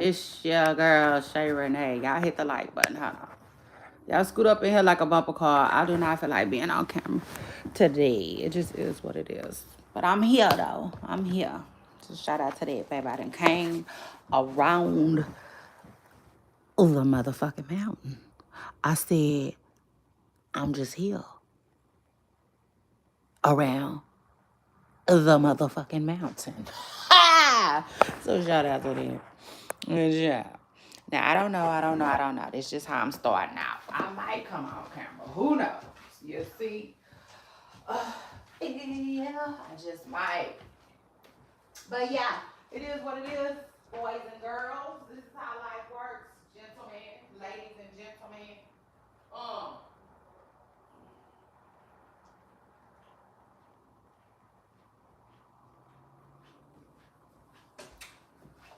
It's your girl, Shay Renee. Y'all hit the like button. Hold on. Y'all scoot up in here like a bumper car. I do not feel like being on camera today. It just is what it is. But I'm here, though. I'm here. So shout out to that, baby. I done came around the motherfucking mountain. I said, I'm just here. Around the motherfucking mountain. Ha! So shout out to them. Good job. Now, I don't know. This is just how I'm starting out. I might come on camera. Who knows? You see? Yeah, I just might. But yeah, it is what it is, boys and girls. This is how life works, gentlemen, ladies and gentlemen. Um,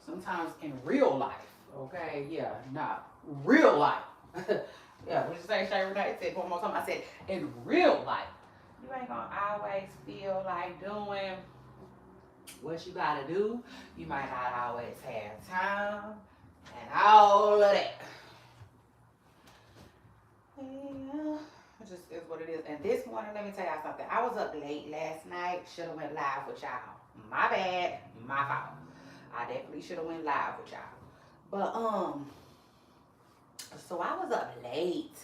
Sometimes in real life, okay? Yeah, not real life. Yeah, what you say, Shay Renee? Said one more time. I said, in real life, you ain't gonna always feel like doing what you gotta do. You might not always have time and all of that. Yeah, it just is what it is. And this morning, let me tell y'all something. I was up late last night. Should have went live with y'all. My bad. My fault. I definitely should have went live with y'all. But so I was up late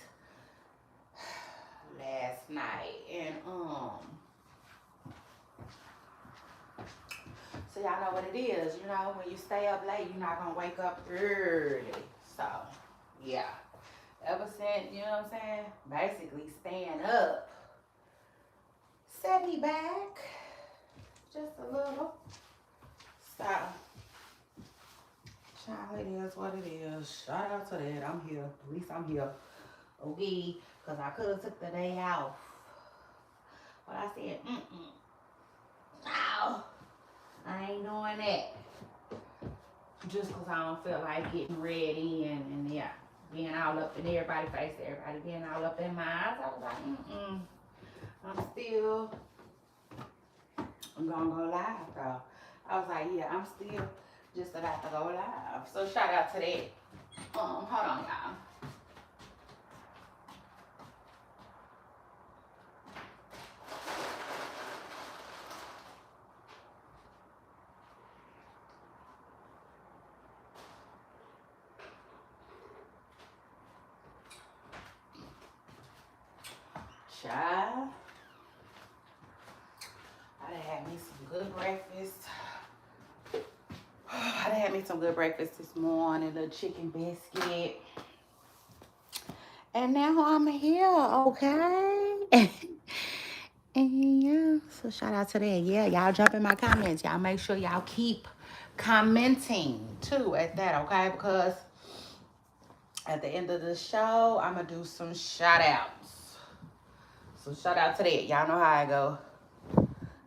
last night, and so y'all know what it is. You know, when you stay up late, you're not gonna wake up early. So yeah. Ever since, you know what I'm saying? Basically staying up set me back just a little. So, child, it is what it is. Shout out to that. I'm here. At least I'm here. Okay, because I could have took the day off. But I said, no, I ain't doing that. Just because I don't feel like getting ready and yeah, being all up in everybody's face, everybody being all up in my eyes. I was like, I'm gonna go live though. I was like, yeah, I'm still just about to go live. So shout out to that. Hold on, y'all. Child, I done had me some good breakfast. I done had me some good breakfast this morning, a little chicken biscuit. And now I'm here, okay? And yeah, so shout out to that. Yeah, y'all jump in my comments. Y'all make sure y'all keep commenting too at that, okay? Because at the end of the show, I'm going to do some shout outs. So shout out to that. Y'all know how I go.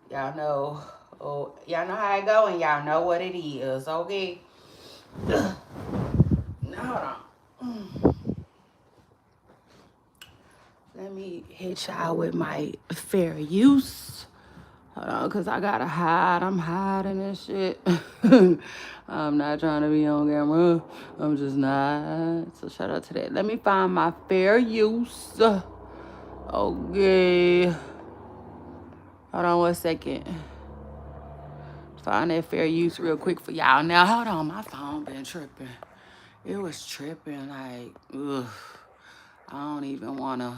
Y'all know. Oh, y'all know how I go and y'all know what it is, okay? Now, hold on. Let me hit y'all with my fair use. Hold on, because I got to hide. I'm hiding this shit. I'm not trying to be on camera. I'm just not. So shout out to that. Let me find my fair use. Okay. Hold on 1 second. Find that fair use real quick for y'all. Now, hold on. My phone been tripping. It was tripping like, ugh. I don't even want to.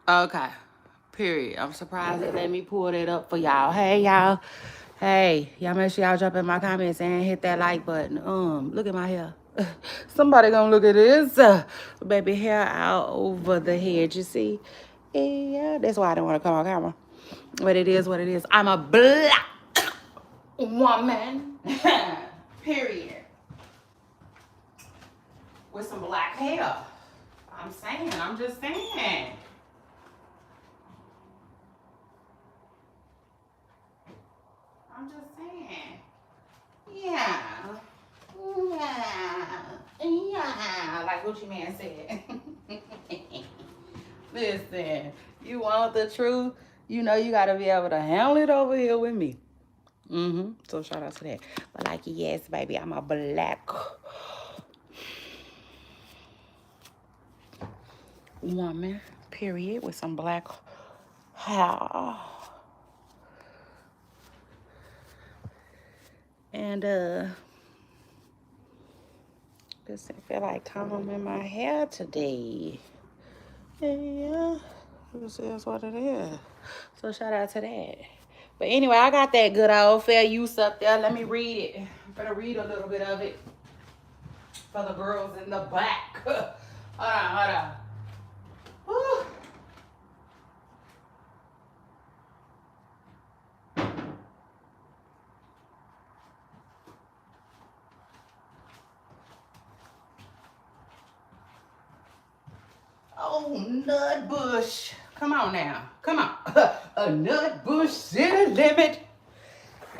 Okay. Period. I'm surprised they let me pull that up for y'all. Hey, y'all. Hey, y'all make sure y'all jump in my comments and hit that like button. Look at my hair. Somebody gonna look at this. Baby hair out over the head, you see? Yeah, that's why I don't want to come on camera. But it is what it is. I'm a black woman. Period. With some black hair. I'm just saying. I'm just saying. Yeah. Yeah. Like Gucci Man said. Listen, you want the truth? You know you gotta be able to handle it over here with me. So shout out to that. But like, yes, baby, I'm a black woman, period, with some black hair. And doesn't feel like combing my hair today. Yeah, this is what it is. So shout out to that. But anyway, I got that good old fair use up there. Let me read it. I'm gonna read a little bit of it for the girls in the back. Hold on. Whew. Oh, nut bush. Come on now. Come on. A nut bush city limit.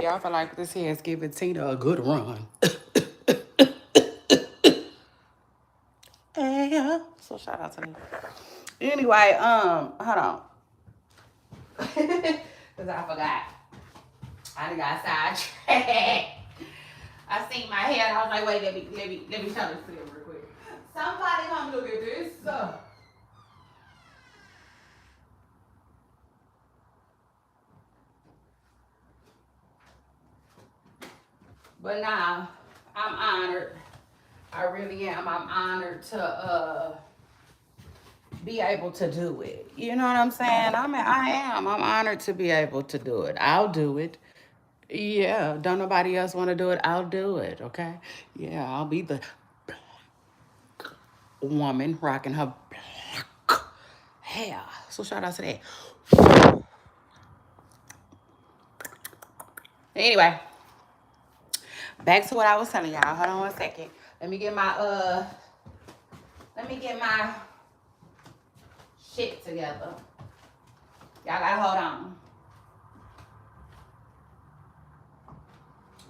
Y'all feel like this here is giving Tina a good run. Yeah. So shout out to me. Anyway, hold on. Cause I forgot. I done got sidetracked. I seen my hair and I was like, wait, let me show this to you real quick. Somebody come look at this. But now, I'm honored. I really am. I'm honored to be able to do it. You know what I'm saying? I am. I'm honored to be able to do it. I'll do it. Yeah. Don't nobody else want to do it? I'll do it. Okay. Yeah. I'll be the woman rocking her black hair. So shout out to that. Anyway, back to what I was telling y'all. Hold on one second. Let me get my shit together. Y'all gotta hold on.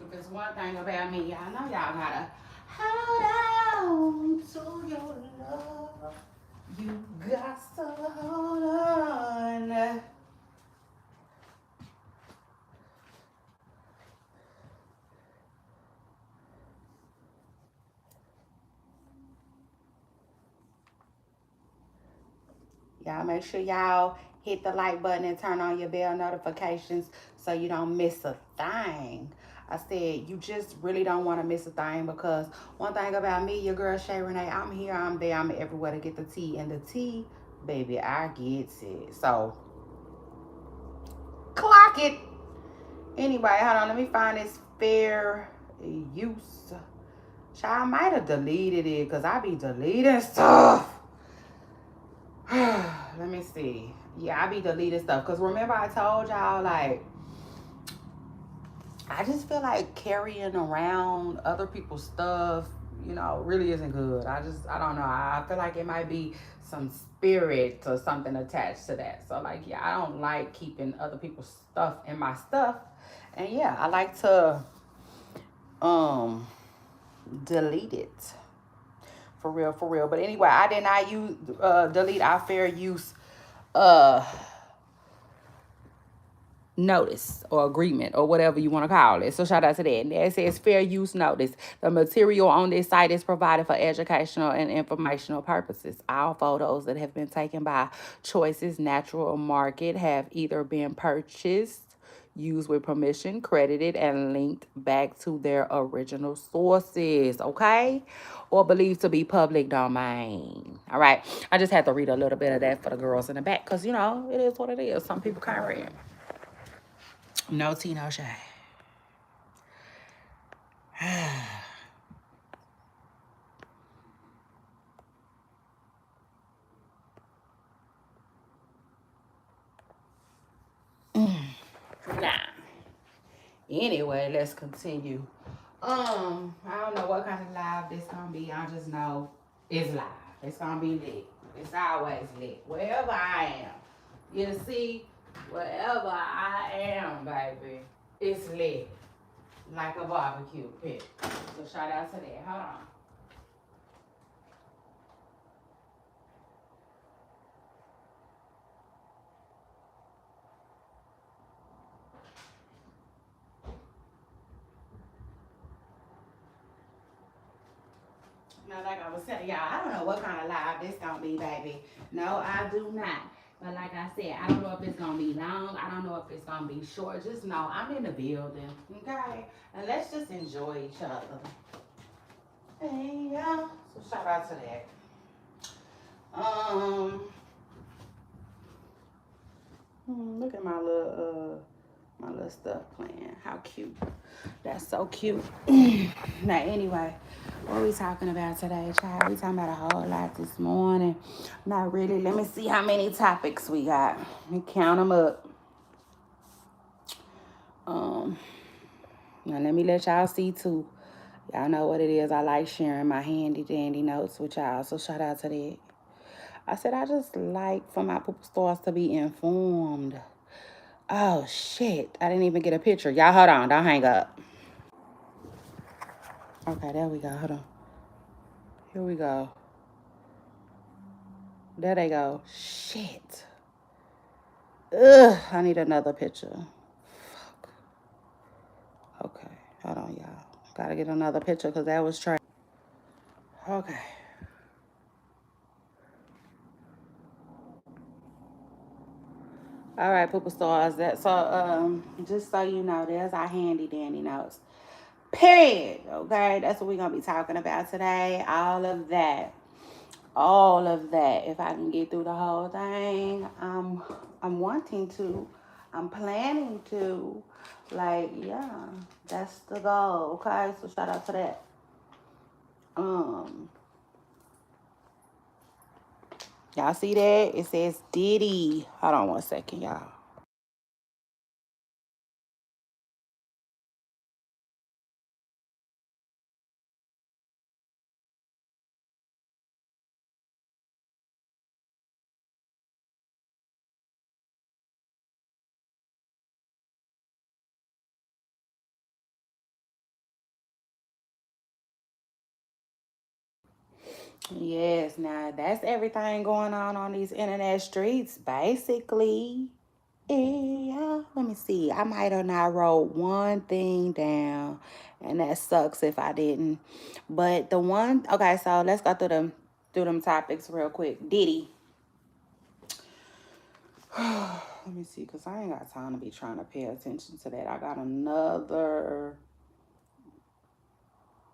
If it's one thing about me, y'all know y'all gotta hold on to your love. You got to hold on. Y'all make sure y'all hit the like button and turn on your bell notifications so you don't miss a thing. I said you just really don't want to miss a thing because one thing about me, your girl Shay Renee, I'm here, I'm there, I'm everywhere to get the tea. And the tea, baby, I get it. So, clock it. Anyway, hold on, let me find this fair use. Child, I might have deleted it because I be deleting stuff. Let me see. Yeah, I be deleting stuff. Because remember I told y'all, like, I just feel like carrying around other people's stuff, you know, really isn't good. I don't know. I feel like it might be some spirit or something attached to that. So, like, yeah, I don't like keeping other people's stuff in my stuff. And, yeah, I like to delete it. For real. But anyway, I did not use delete our fair use notice or agreement or whatever you want to call it. So shout out to that. And it says fair use notice. The material on this site is provided for educational and informational purposes. All photos that have been taken by Choices Natural Market have either been purchased, used with permission, credited, and linked back to their original sources, okay? Or believed to be public domain. All right. I just had to read a little bit of that for the girls in the back because, you know, it is what it is. Some people can't read. No tea, no shade. Nah. Anyway, let's continue. I don't know what kind of live this gonna be. I just know it's live. It's gonna be lit. It's always lit. Wherever I am. You see, wherever I am, baby, it's lit. Like a barbecue pit. So shout out to that. Hold on. like I was telling y'all, I don't know what kind of live this gonna be, baby. No, I do not. But like I said, I don't know if it's gonna be long. I don't know if it's gonna be short. Just know I'm in the building, okay? And let's just enjoy each other. And yeah, so shout out to that. Um, look at my little stuff playing. How cute. That's so cute. Now, anyway, what we talking about today, child? We talking about a whole lot this morning. Not really. Let me see how many topics we got. Let me count them up. Now let me let y'all see too. Y'all know what it is. I like sharing my handy dandy notes with y'all. So shout out to that. I said I just like for my poop stars to be informed. Oh shit. I didn't even get a picture. Y'all hold on. Don't hang up. Okay, there we go. Hold on. Here we go. There they go. Shit. Ugh, I need another picture. Fuck. Okay, hold on, y'all. Gotta get another picture because that was trash. Okay. All right, Poopa Stars. Just so you know, there's our handy dandy notes. Period. Okay, that's what we're gonna be talking about today. All of that. If I can get through the whole thing, I'm wanting to. I'm planning to. Like, yeah, that's the goal. Okay, so shout out to that. Um, y'all see that? It says Diddy. Hold on one second, y'all. Yes, now that's everything going on these internet streets, basically. Yeah, let me see. I might have not wrote one thing down, and that sucks if I didn't. But the one, okay, so let's go through them topics real quick. Diddy. Let me see, cause I ain't got time to be trying to pay attention to that. I got another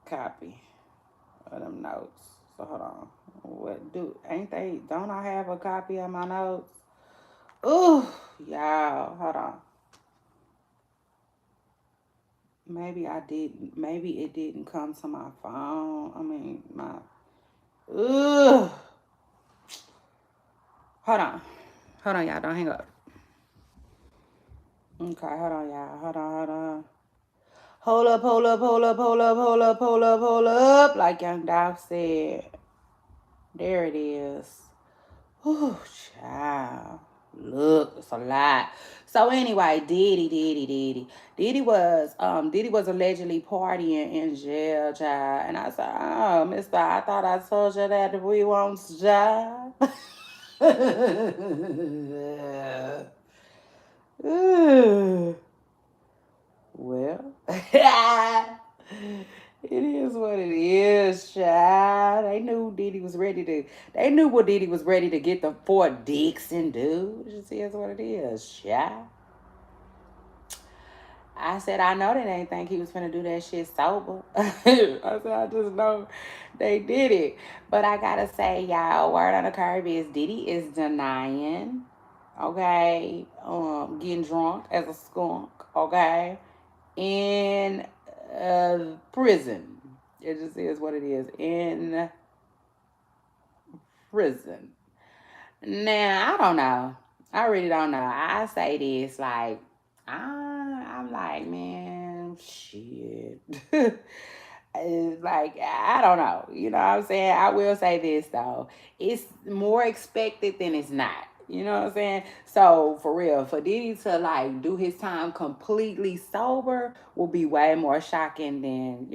copy of them notes. So hold on. What do ain't they? Don't I have a copy of my notes? Ooh, y'all, hold on. Maybe I didn't. Maybe it didn't come to my phone. I mean, my. Ugh. Hold on. Hold on, y'all. Don't hang up. Okay, hold on, y'all. Hold on, hold on. Hold up, hold up, hold up, hold up, hold up, hold up, hold up. Like Young Dolph said. There it is. Oh, child. Look, it's a lot. So anyway, Diddy was allegedly partying in jail, child. And I said, oh, mister, I thought I told you that we want job. Well, it is what it is, child. They knew what Diddy was ready to get the Fort Dixon, dude. It just is what it is, child. I said, I know they didn't think he was finna do that shit sober. I said, I just know they did it. But I gotta say, y'all, word on the curb is Diddy is denying, okay, getting drunk as a skunk, okay, in prison. It just is what it is. In prison. Now, I don't know. I really don't know. I say this like, I'm like, man, shit. It's like, I don't know. You know what I'm saying? I will say this, though. It's more expected than it's not. You know what I'm saying? So, for real, for Diddy to, like, do his time completely sober will be way more shocking than,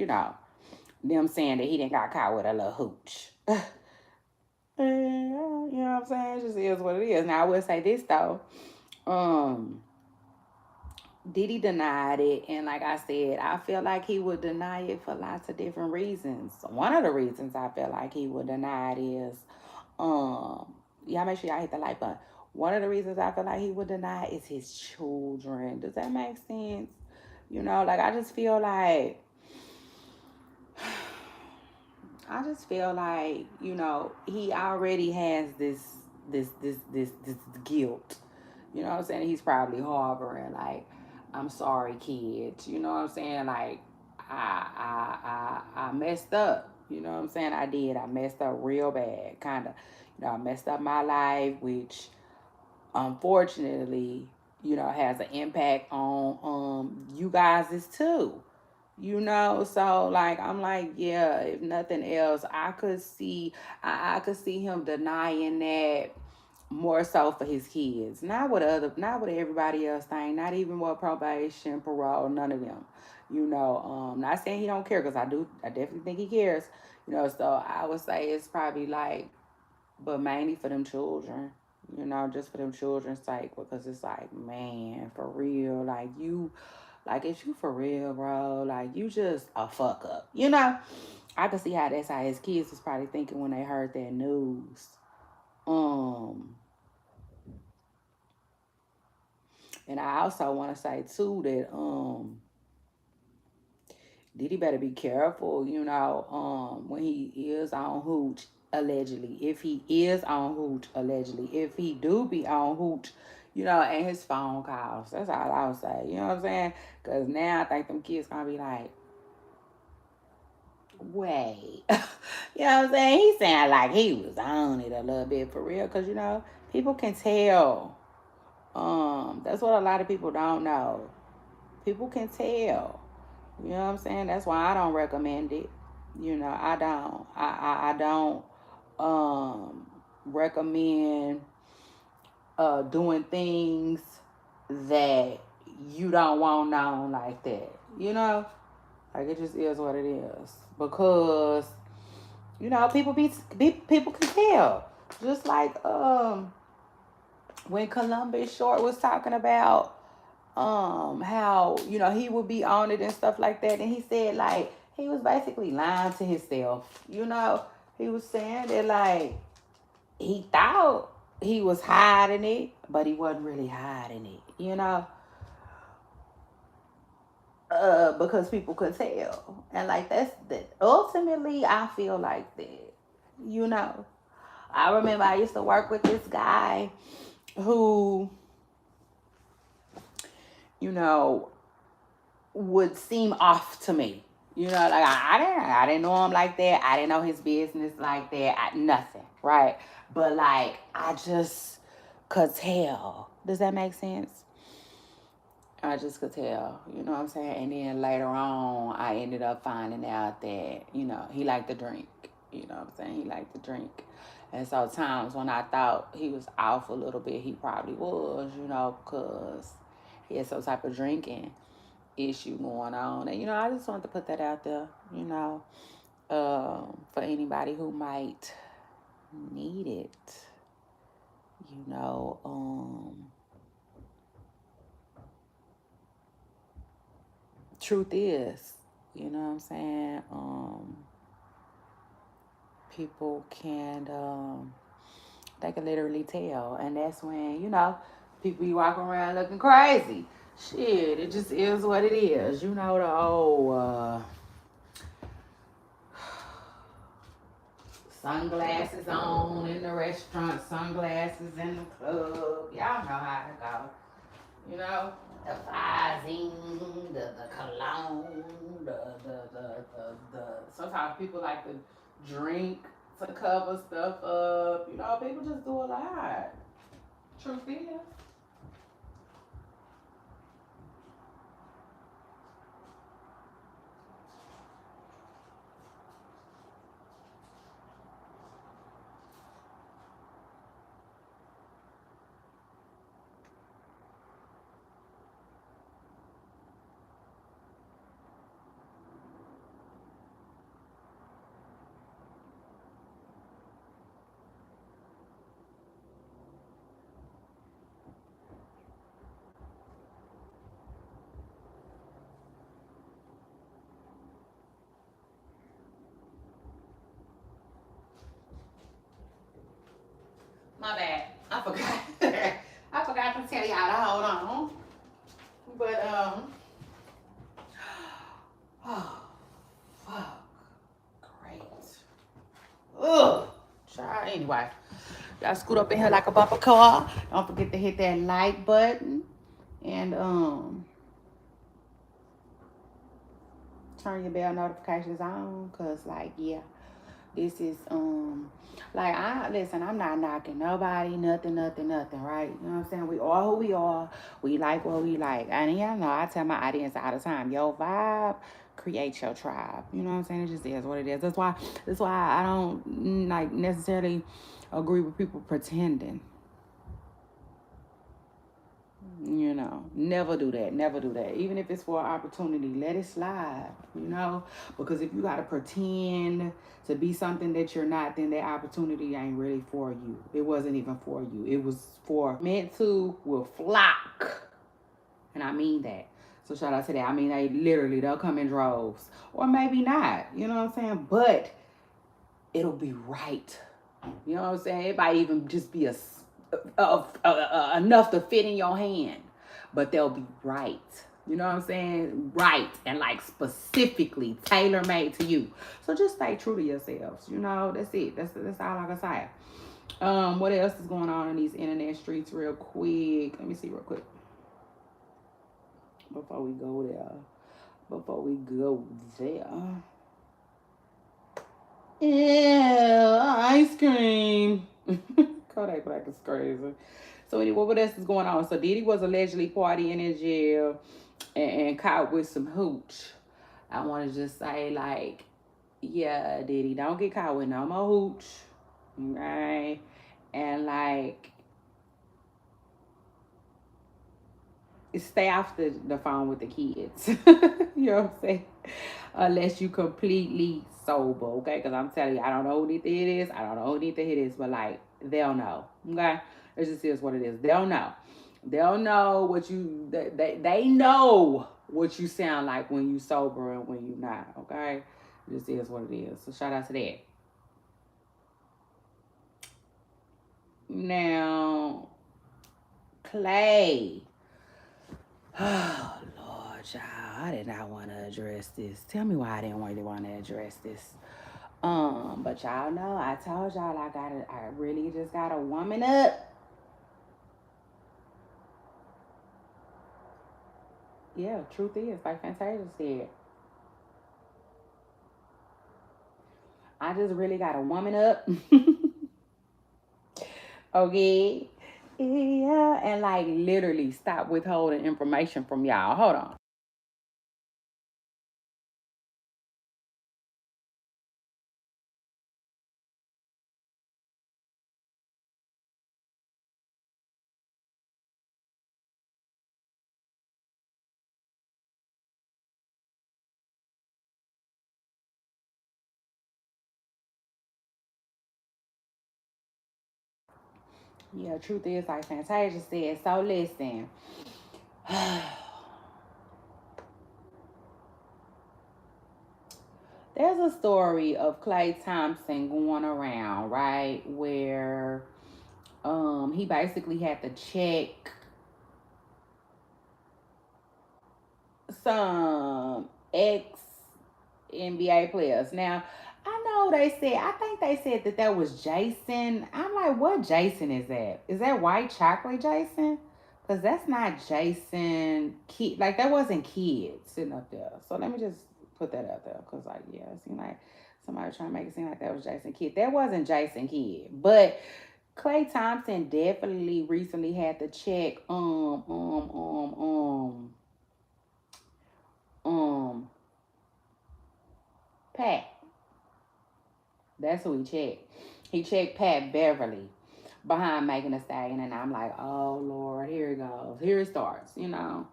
them saying that he didn't got caught with a little hooch. You know what I'm saying? It just is what it is. Now I will say this though. Um, Diddy denied it, and like I said, I feel like he would deny it for lots of different reasons. One of the reasons I feel like he would deny it is, y'all make sure y'all hit the like button. One of the reasons I feel like he would deny it is his children. Does that make sense? Like I just feel like, he already has this guilt. You know what I'm saying? He's probably harboring like, I'm sorry, kids. You know what I'm saying? Like, I messed up. You know what I'm saying? I did. I messed up real bad, kind of. I messed up my life, which unfortunately, has an impact on you guys' too. So like I'm like, yeah, if nothing else, I could see him denying that more so for his kids. Not what everybody else think, not even what probation, parole, none of them. Not saying he don't care, because I definitely think he cares. So I would say it's probably like, but mainly for them children, just for them children's sake, because it's like, man, for real, like, if you for real, bro, like, you just a fuck up, I could see how that's how his kids was probably thinking when they heard that news. Um, and I also want to say too that Diddy better be careful, when he is on hooch, allegedly. If he is on hooch, allegedly. If he do be on hooch, and his phone calls. That's all I would say. You know what I'm saying? Because now I think them kids gonna be like, wait. You know what I'm saying? He sounded like he was on it a little bit for real. Because, people can tell. That's what a lot of people don't know. People can tell. You know what I'm saying? That's why I don't recommend it. I don't. I don't recommend doing things that you don't want known like that. Like, it just is what it is. Because people can tell. Just like when Columbus Short was talking about how he would be on it and stuff like that, and he said like he was basically lying to himself. He was saying that like he thought he was hiding it, but he wasn't really hiding it. Because people could tell, and like that's that. Ultimately, I feel like that. You know, I remember I used to work with this guy who, you know, would seem off to me. Like I didn't know him like that. I didn't know his business like that. Nothing, right? But like I just could tell. Does that make sense? I just could tell, you know what I'm saying? And then later on, I ended up finding out that, he liked to drink. You know what I'm saying? He liked to drink. And so times when I thought he was off a little bit, he probably was, because he had some type of drinking issue going on. And, I just wanted to put that out there, for anybody who might need it, you know. Truth is, you know what I'm saying? People can, they can literally tell. And that's when, people be walking around looking crazy. Shit, it just is what it is. The old sunglasses on in the restaurant, sunglasses in the club. Y'all know how to go. The Visine, the cologne, the sometimes people like to drink to cover stuff up. People just do a lot. Truth is. I forgot. I forgot to tell y'all to hold on. But oh fuck, great. Ugh. Child. Anyway, y'all scoot up in here like a bumper car. Don't forget to hit that like button and turn your bell notifications on, cause like yeah, this is like I listen, I'm not knocking nobody, nothing, right? You know what I'm saying? We are who we are. We like what we like. And y'all know I tell my audience all the time, your vibe create your tribe. You know what I'm saying? It just is what it is. That's why I don't like necessarily agree with people pretending. You know, never do that. Never do that. Even if it's for an opportunity, let it slide, you know? Because if you got to pretend to be something that you're not, then that opportunity ain't really for you. It wasn't even for you. It was for meant to will flock. And I mean that. So shout out to that. I mean, they'll come in droves. Or maybe not. You know what I'm saying? But it'll be right. You know what I'm saying? It might even just be enough to fit in your hand, but they'll be right. You know what I'm saying? Right, and like specifically tailor made to you. So just stay true to yourselves. You know, that's it. That's all I can say. What else is going on in these internet streets, real quick? Let me see real quick before we go there. Yeah, ice cream. Kodak Black is crazy. So anyway, what else is going on? So Diddy was allegedly partying in jail and caught with some hooch. I want to just say, like, yeah, Diddy, don't get caught with no more hooch, right? And like, stay off the phone with the kids. You know what I'm saying? Unless you completely sober, okay? Because I'm telling you, I don't know who need to hear this. I don't know who need to hear this, but like, they'll know, okay? It just is what it is. They'll know. They'll know what you, they know what you sound like when you sober and when you not, okay? It just is what it is. So shout out to that. Now, Clay. Oh, Lord, child. I did not want to address this. Tell me why I didn't really want to address this. But y'all know, I told y'all I really just gotta woman up. Yeah, truth is, like Fantasia said, I just really gotta woman up. Okay. Yeah, and like literally stop withholding information from y'all. Hold on. Yeah, truth is, like Fantasia said, so listen. There's a story of Clay Thompson going around, right? Where he basically had to check some ex NBA players. Now, I know they said, I think they said that was Jason. I'm like, what Jason is that? Is that white chocolate Jason? Because that's not Jason Kid. Like, that wasn't Kid sitting up there. So let me just put that out there. Because, like, yeah, it seemed like somebody trying to make it seem like that was Jason Kidd. That wasn't Jason Kidd. But Klay Thompson definitely recently had to check um Pat. That's who he checked. He checked Pat Beverly behind Megan Thee Stallion, and I'm like, oh Lord, here it goes. Here it starts, you know.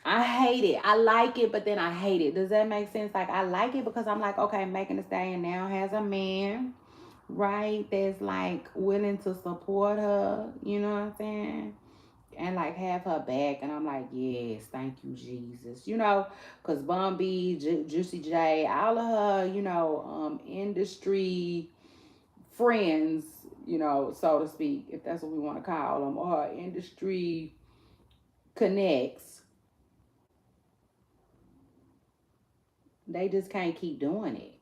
I hate it. I like it, but then I hate it. Does that make sense? Like, I like it because I'm like, okay, Megan Thee Stallion now has a man, right? That's like willing to support her, you know what I'm saying? And like have her back, and I'm like, yes, thank you, Jesus, you know, because Bun B, Juicy J, all of her, you know, industry friends, so to speak, if that's what we want to call them, or industry connects, they just can't keep doing it.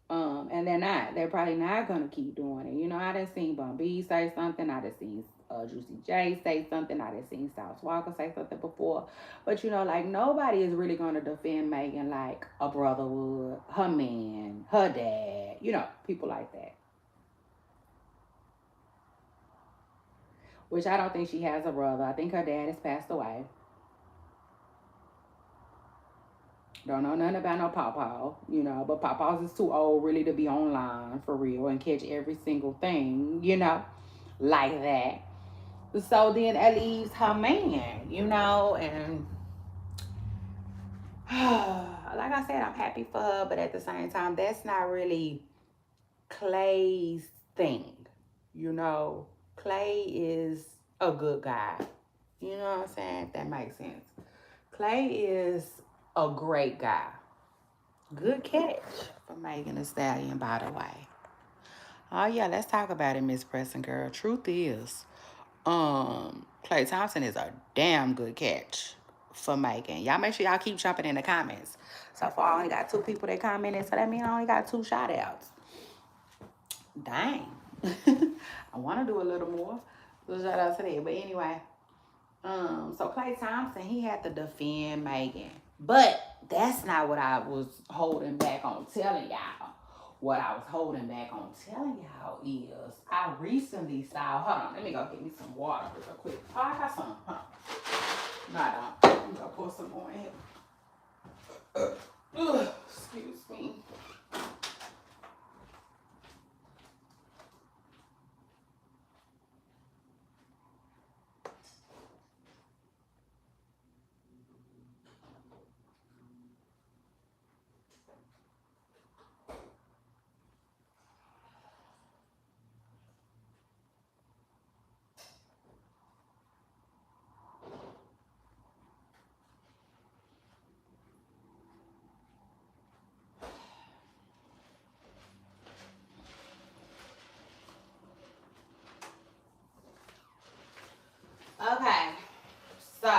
And they're probably not gonna keep doing it. I done seen Bun B say something, I done seen Juicy J say something, I done seen South Walker say something before. But like nobody is really gonna defend Megan like a brother would, her man, her dad, people like that. Which I don't think she has a brother. I think her dad has passed away. Don't know nothing about no Pawpaw, but Pawpaws is too old really to be online for real and catch every single thing, like that. So then that leaves her man, and like I said, I'm happy for her, but at the same time, that's not really Clay's thing. Clay is a good guy. You know what I'm saying? If that makes sense. Clay is a great guy. Good catch for Megan Thee Stallion, by the way. Oh yeah, let's talk about it, Miss Preston Girl. Truth is, Clay Thompson is a damn good catch for Megan. Y'all make sure y'all keep jumping in the comments. So far, I only got 2 people that commented, so that means I only got 2 shout outs. Dang. I want to do a little more. So shout out to that. But anyway, so Clay Thompson, he had to defend Megan. But that's not what I was holding back on telling y'all. What I was holding back on telling y'all is I recently saw, hold on, let me go get me some water real quick. Oh, I got some. Huh? No, I don't. I'm going to pour some more in here. Excuse me. Okay, so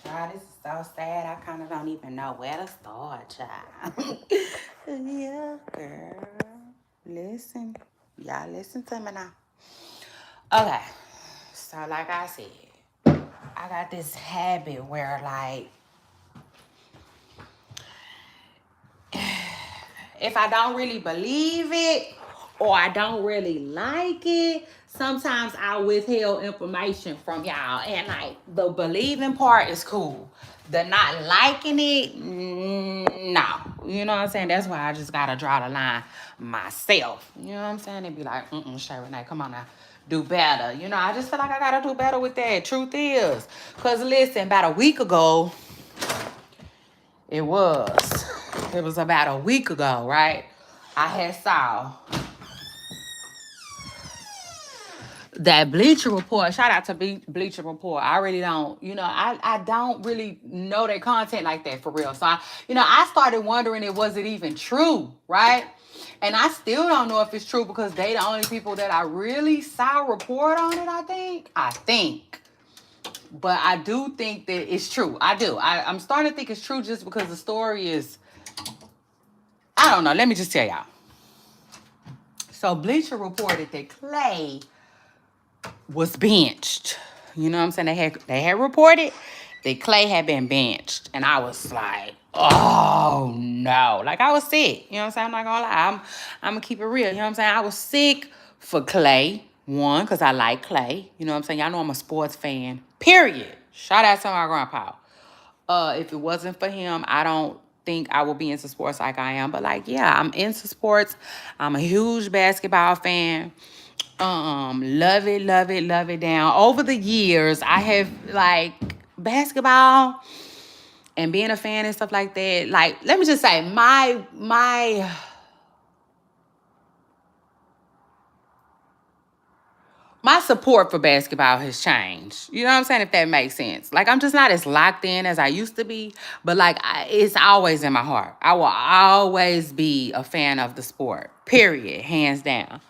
child, this is so sad. I kind of don't even know where to start, child. Yeah, girl. Listen. Y'all listen to me now. Okay, so like I said, I got this habit where, like, if I don't really believe it or I don't really like it, sometimes I withhold information from y'all. And like the believing part is cool. The not liking it, no. You know what I'm saying? That's why I just gotta draw the line myself. You know what I'm saying? And be like, Shay Renee, come on now. Do better. I just feel like I gotta do better with that. Truth is. Cause listen, about a week ago, it was about a week ago, right? I had saw that Bleacher Report. Shout out to Bleacher Report. I really don't, I don't really know their content like that for real. So, I started wondering was it even true, right? And I still don't know if it's true because they the only people that I really saw report on it, I think. But I do think that it's true. I do. I'm starting to think it's true just because the story is, I don't know. Let me just tell y'all. So Bleacher reported that Clay was benched. You know what I'm saying? They had reported that Clay had been benched. And I was like, oh no. Like I was sick. You know what I'm saying? I'm not gonna lie. I'm gonna keep it real. You know what I'm saying? I was sick for Clay. One, because I like Clay. You know what I'm saying? Y'all know I'm a sports fan. Period. Shout out to my grandpa. If it wasn't for him, I don't think I would be into sports like I am. But like, yeah, I'm into sports. I'm a huge basketball fan. Love it, love it, love it down. Over the years, I have like basketball and being a fan and stuff like that. Like, let me just say, my my support for basketball has changed. You know what I'm saying? If that makes sense. Like, I'm just not as locked in as I used to be, but like, it's always in my heart. I will always be a fan of the sport, period, hands down.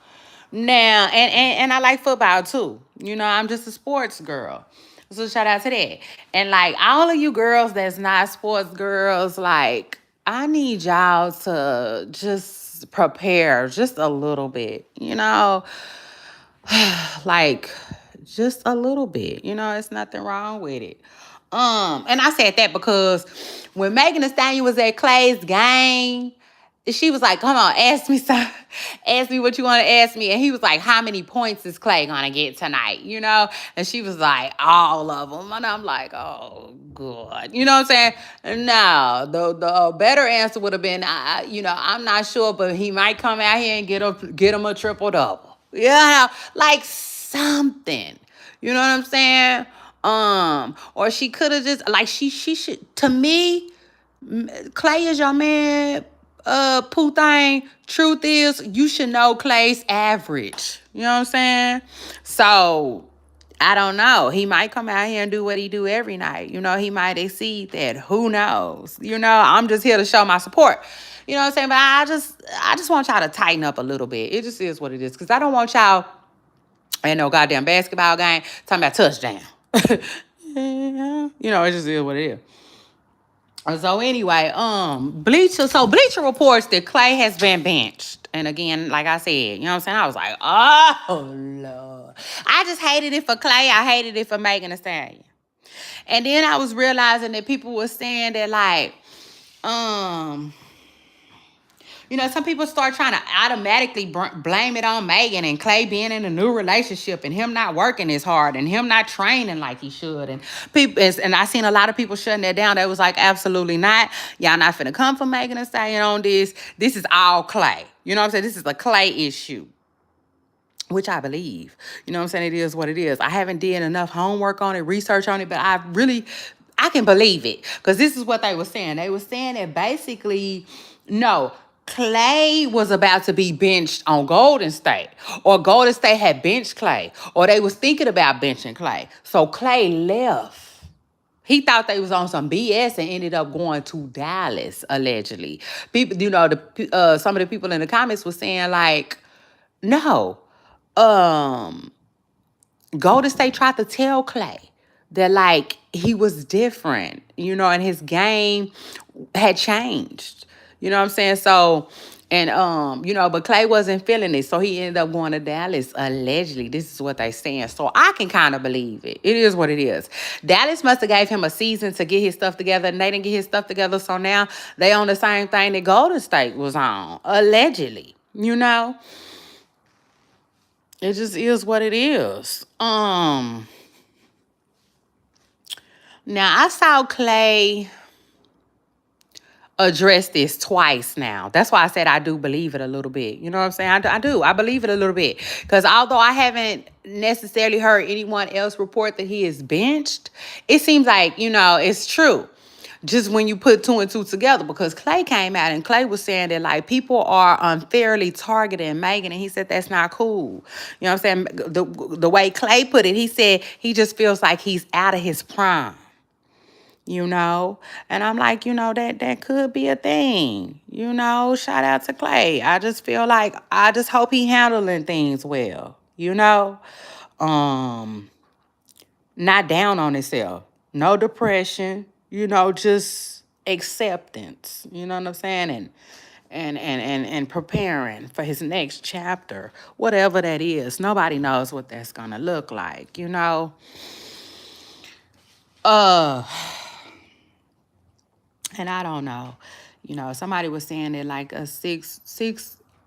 Now, and I like football too. You know, I'm just a sports girl. So shout out to that. And like all of you girls that's not sports girls, like I need y'all to just prepare just a little bit, you know? Like just a little bit. You know, it's nothing wrong with it. And I said that because when Megan Thee Stallion was at Clay's game, she was like, "Come on, ask me some, ask me what you want to ask me." And he was like, "How many points is Clay gonna get tonight?" You know, and she was like, "All of them." And I'm like, "Oh, good." You know what I'm saying? No, the better answer would have been, you know, I'm not sure, but he might come out here and get him a triple double. Yeah, like something. You know what I'm saying? Or she could have just like she should, to me, Clay is your man, Pooh thing. Truth is, you should know Clay's average. You know what I'm saying? So I don't know. He might come out here and do what he do every night. You know, he might exceed that. Who knows? You know, I'm just here to show my support. You know what I'm saying? But I just want y'all to tighten up a little bit. It just is what it is. Because I don't want y'all in no goddamn basketball game talking about touchdown. Yeah. You know, it just is what it is. So anyway, Bleacher reports that Clay has been benched. And again, like I said, you know what I'm saying? I was like, oh Lord. I just hated it for Clay. I hated it for Megan Thee Stallion. And then I was realizing that people were saying that like, um, you know, some people start trying to automatically blame it on Megan and Clay being in a new relationship and him not working as hard and him not training like he should. And people, and I seen a lot of people shutting that down. They was like, absolutely not. Y'all not finna come for Megan and staying on this. This is all Clay. You know what I'm saying? This is a Clay issue, which I believe. You know what I'm saying? It is what it is. I haven't did enough homework on it, research on it, but I can believe it. Because this is what they were saying. They were saying that basically, no, Clay was about to be benched on Golden State. Or Golden State had benched Clay. Or they was thinking about benching Clay. So Clay left. He thought they was on some BS and ended up going to Dallas, allegedly. People, you know, some of the people in the comments were saying like, no, um, Golden State tried to tell Clay that like he was different, you know, and his game had changed. You know what I'm saying? So, and you know, but Clay wasn't feeling it, so he ended up going to Dallas. Allegedly, this is what they saying. So I can kind of believe it. It is what it is. Dallas must have gave him a season to get his stuff together, and they didn't get his stuff together. So now they on the same thing that Golden State was on, allegedly. You know. It just is what it is. Now I saw Clay address this twice now. That's why I said I do believe it a little bit. You know what I'm saying? I do. I believe it a little bit. Because although I haven't necessarily heard anyone else report that he is benched, it seems like, you know, it's true. Just when you put two and two together, because Clay came out and Clay was saying that like people are unfairly targeting Megan, and he said that's not cool. You know what I'm saying? The way Clay put it, he said he just feels like he's out of his prime. You know, and I'm like, you know, that could be a thing. You know, shout out to Clay. I just feel like I just hope he handling things well. You know, not down on himself, no depression, you know, just acceptance, you know what I'm saying? And preparing for his next chapter, whatever that is. Nobody knows what that's gonna look like, you know. And I don't know. You know, somebody was saying that like a six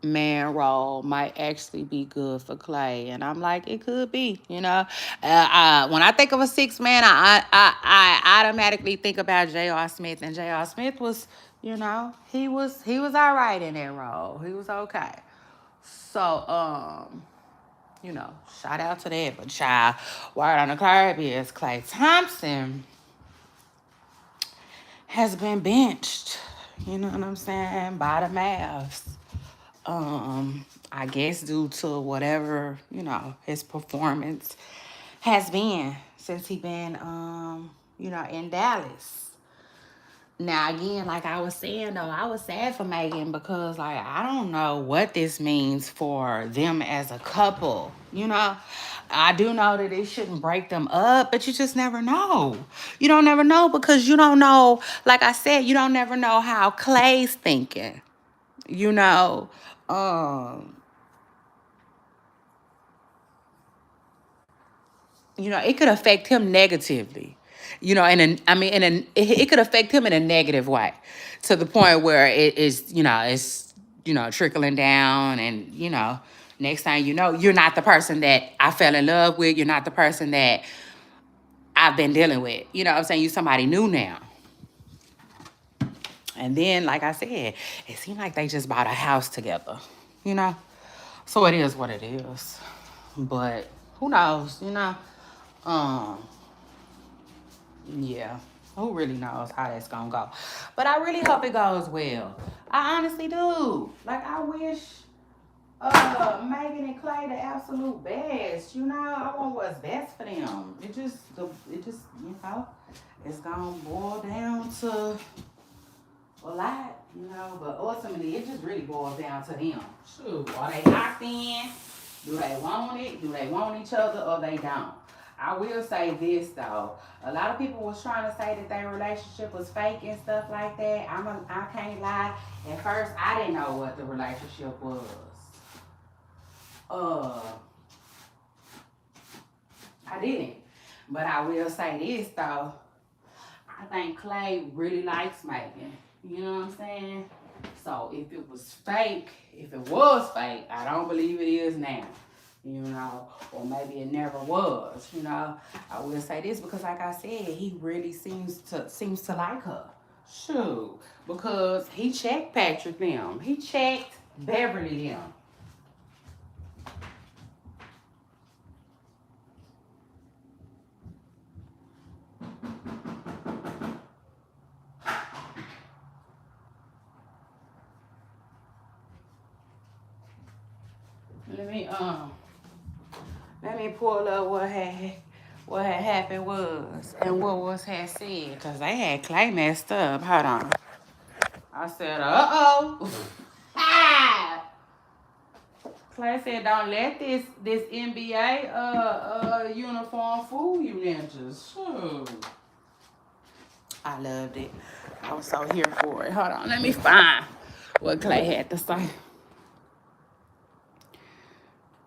man role might actually be good for Clay, and I'm like, it could be. You know, when I think of a 6 man, I automatically think about J.R. Smith, and J.R. Smith was, you know, he was all right in that role. He was okay. So you know, shout out to that. But child, word on the curb is Klay Thompson has been benched. You know what I'm saying? By the Mavs. I guess due to whatever, his performance has been since he been in Dallas. Now again, like I was saying though, I was sad for Megan because like I don't know what this means for them as a couple. I do know that it shouldn't break them up, but you just never know. You don't never know because you don't know, like I said, you don't never know how Clay's thinking. You know, um, it could affect him negatively. It could affect him in a negative way, to the point where it is, trickling down, and next time you know, you're not the person that I fell in love with. You're not the person that I've been dealing with. You know what I'm saying? You're somebody new now. And then, like I said, it seemed like they just bought a house together. You know, so it is what it is. But who knows? Um, Yeah. Who really knows how that's gonna go? But I really hope it goes well. I honestly do. Like I wish Megan and Clay the absolute best. I want what's best for them. It's gonna boil down to a lot, but ultimately it just really boils down to them. Shoot, are they locked in? Do they want it? Do they want each other or they don't? I will say this though. A lot of people was trying to say that their relationship was fake and stuff like that. I can't lie. At first I didn't know what the relationship was. Uh I didn't. But I will say this though. I think Clay really likes Megan. You know what I'm saying? So if it was fake, I don't believe it is now. Or maybe it never was. I will say this because, like I said, he really seems to like her. Shoot, because he checked Patrick them, he checked Beverly them. Let me pull up what had happened was and what had said, because they had Clay messed up. Hold on. I said, Clay said, don't let this NBA uniform fool you ninjas. Shoot. I loved it. I was so here for it. Hold on, let me find what Clay had to say.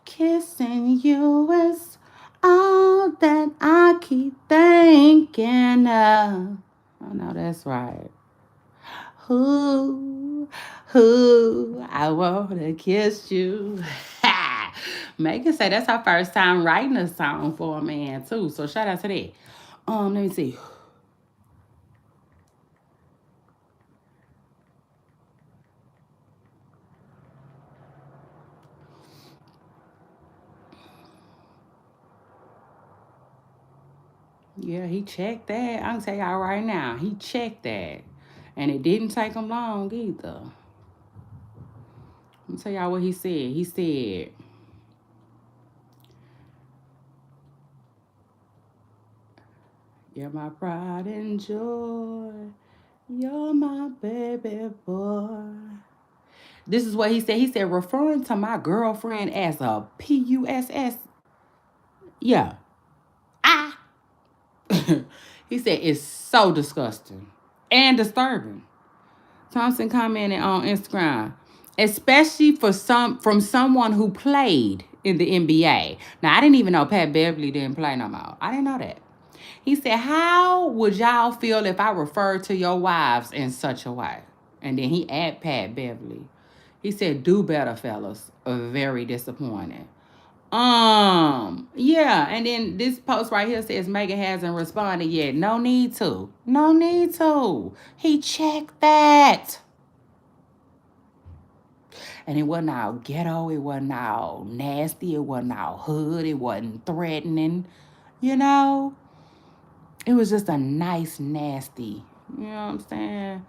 Kissing you is all that I keep thinking of. I know that's right. Who, I wanna kiss you. Megan say that's her first time writing a song for a man too. So shout out to that. Let me see. Yeah, he checked that. I can tell y'all right now, he checked that. And it didn't take him long either. Let me tell y'all what he said. He said, you're my pride and joy. You're my baby boy. This is what he said. He said, referring to my girlfriend as a PUSS. Yeah. Ah. He said, it's so disgusting and disturbing. Thompson commented on Instagram, especially from someone who played in the NBA. Now, I didn't even know Pat Beverly didn't play no more. I didn't know that. He said, how would y'all feel if I referred to your wives in such a way? And then he added Pat Beverly. He said, do better, fellas. Very disappointing. Yeah, and then this post right here says Megan hasn't responded yet. No need to. No need to. He checked that. And it wasn't all ghetto, it wasn't all nasty, it wasn't all hood, it wasn't threatening. You know? It was just a nice, nasty. You know what I'm saying?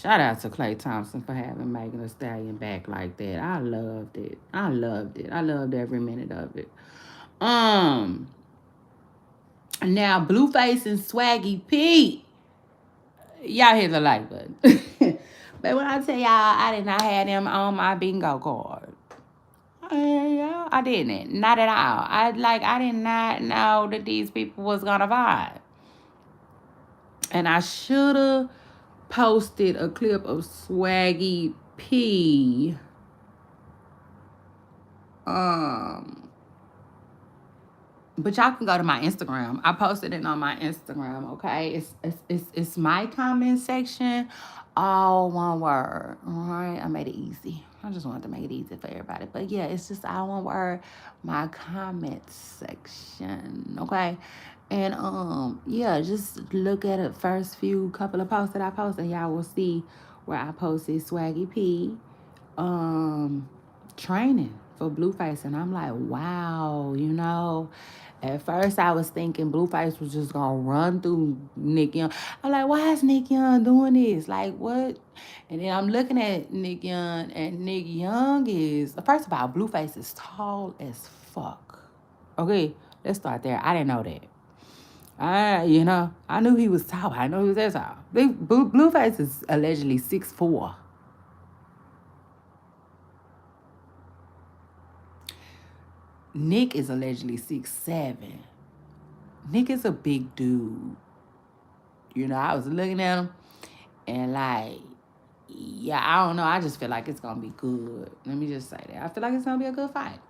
Shout out to Clay Thompson for having Megan Thee Stallion back like that. I loved it. I loved it. I loved every minute of it. Um, Now Blueface and Swaggy P, y'all hit the like button. But when I tell y'all, I did not have them on my bingo card. Yeah, I didn't. Not at all. I did not know that these people was gonna vibe. And I should have posted a clip of Swaggy P. Um, but y'all can go to my Instagram. I posted it on my Instagram. Okay, it's my comment section, all one word. All right, I made it easy. I just wanted to make it easy for everybody. But yeah, it's just all one word. My comment section. Okay. And yeah, just look at the first few couple of posts that I posted. Y'all will see where I posted Swaggy P training for Blueface. And I'm like, wow, At first I was thinking Blueface was just gonna run through Nick Young. I'm like, why is Nick Young doing this? Like what? And then I'm looking at Nick Young, and Nick Young is, first of all, Blueface is tall as fuck. Okay, let's start there. I didn't know that. I knew he was tall. I know he was that tall. Blueface is allegedly 6'4". Nick is allegedly 6'7". Nick is a big dude. I was looking at him and like, yeah, I don't know. I just feel like it's gonna be good. Let me just say that. I feel like it's gonna be a good fight.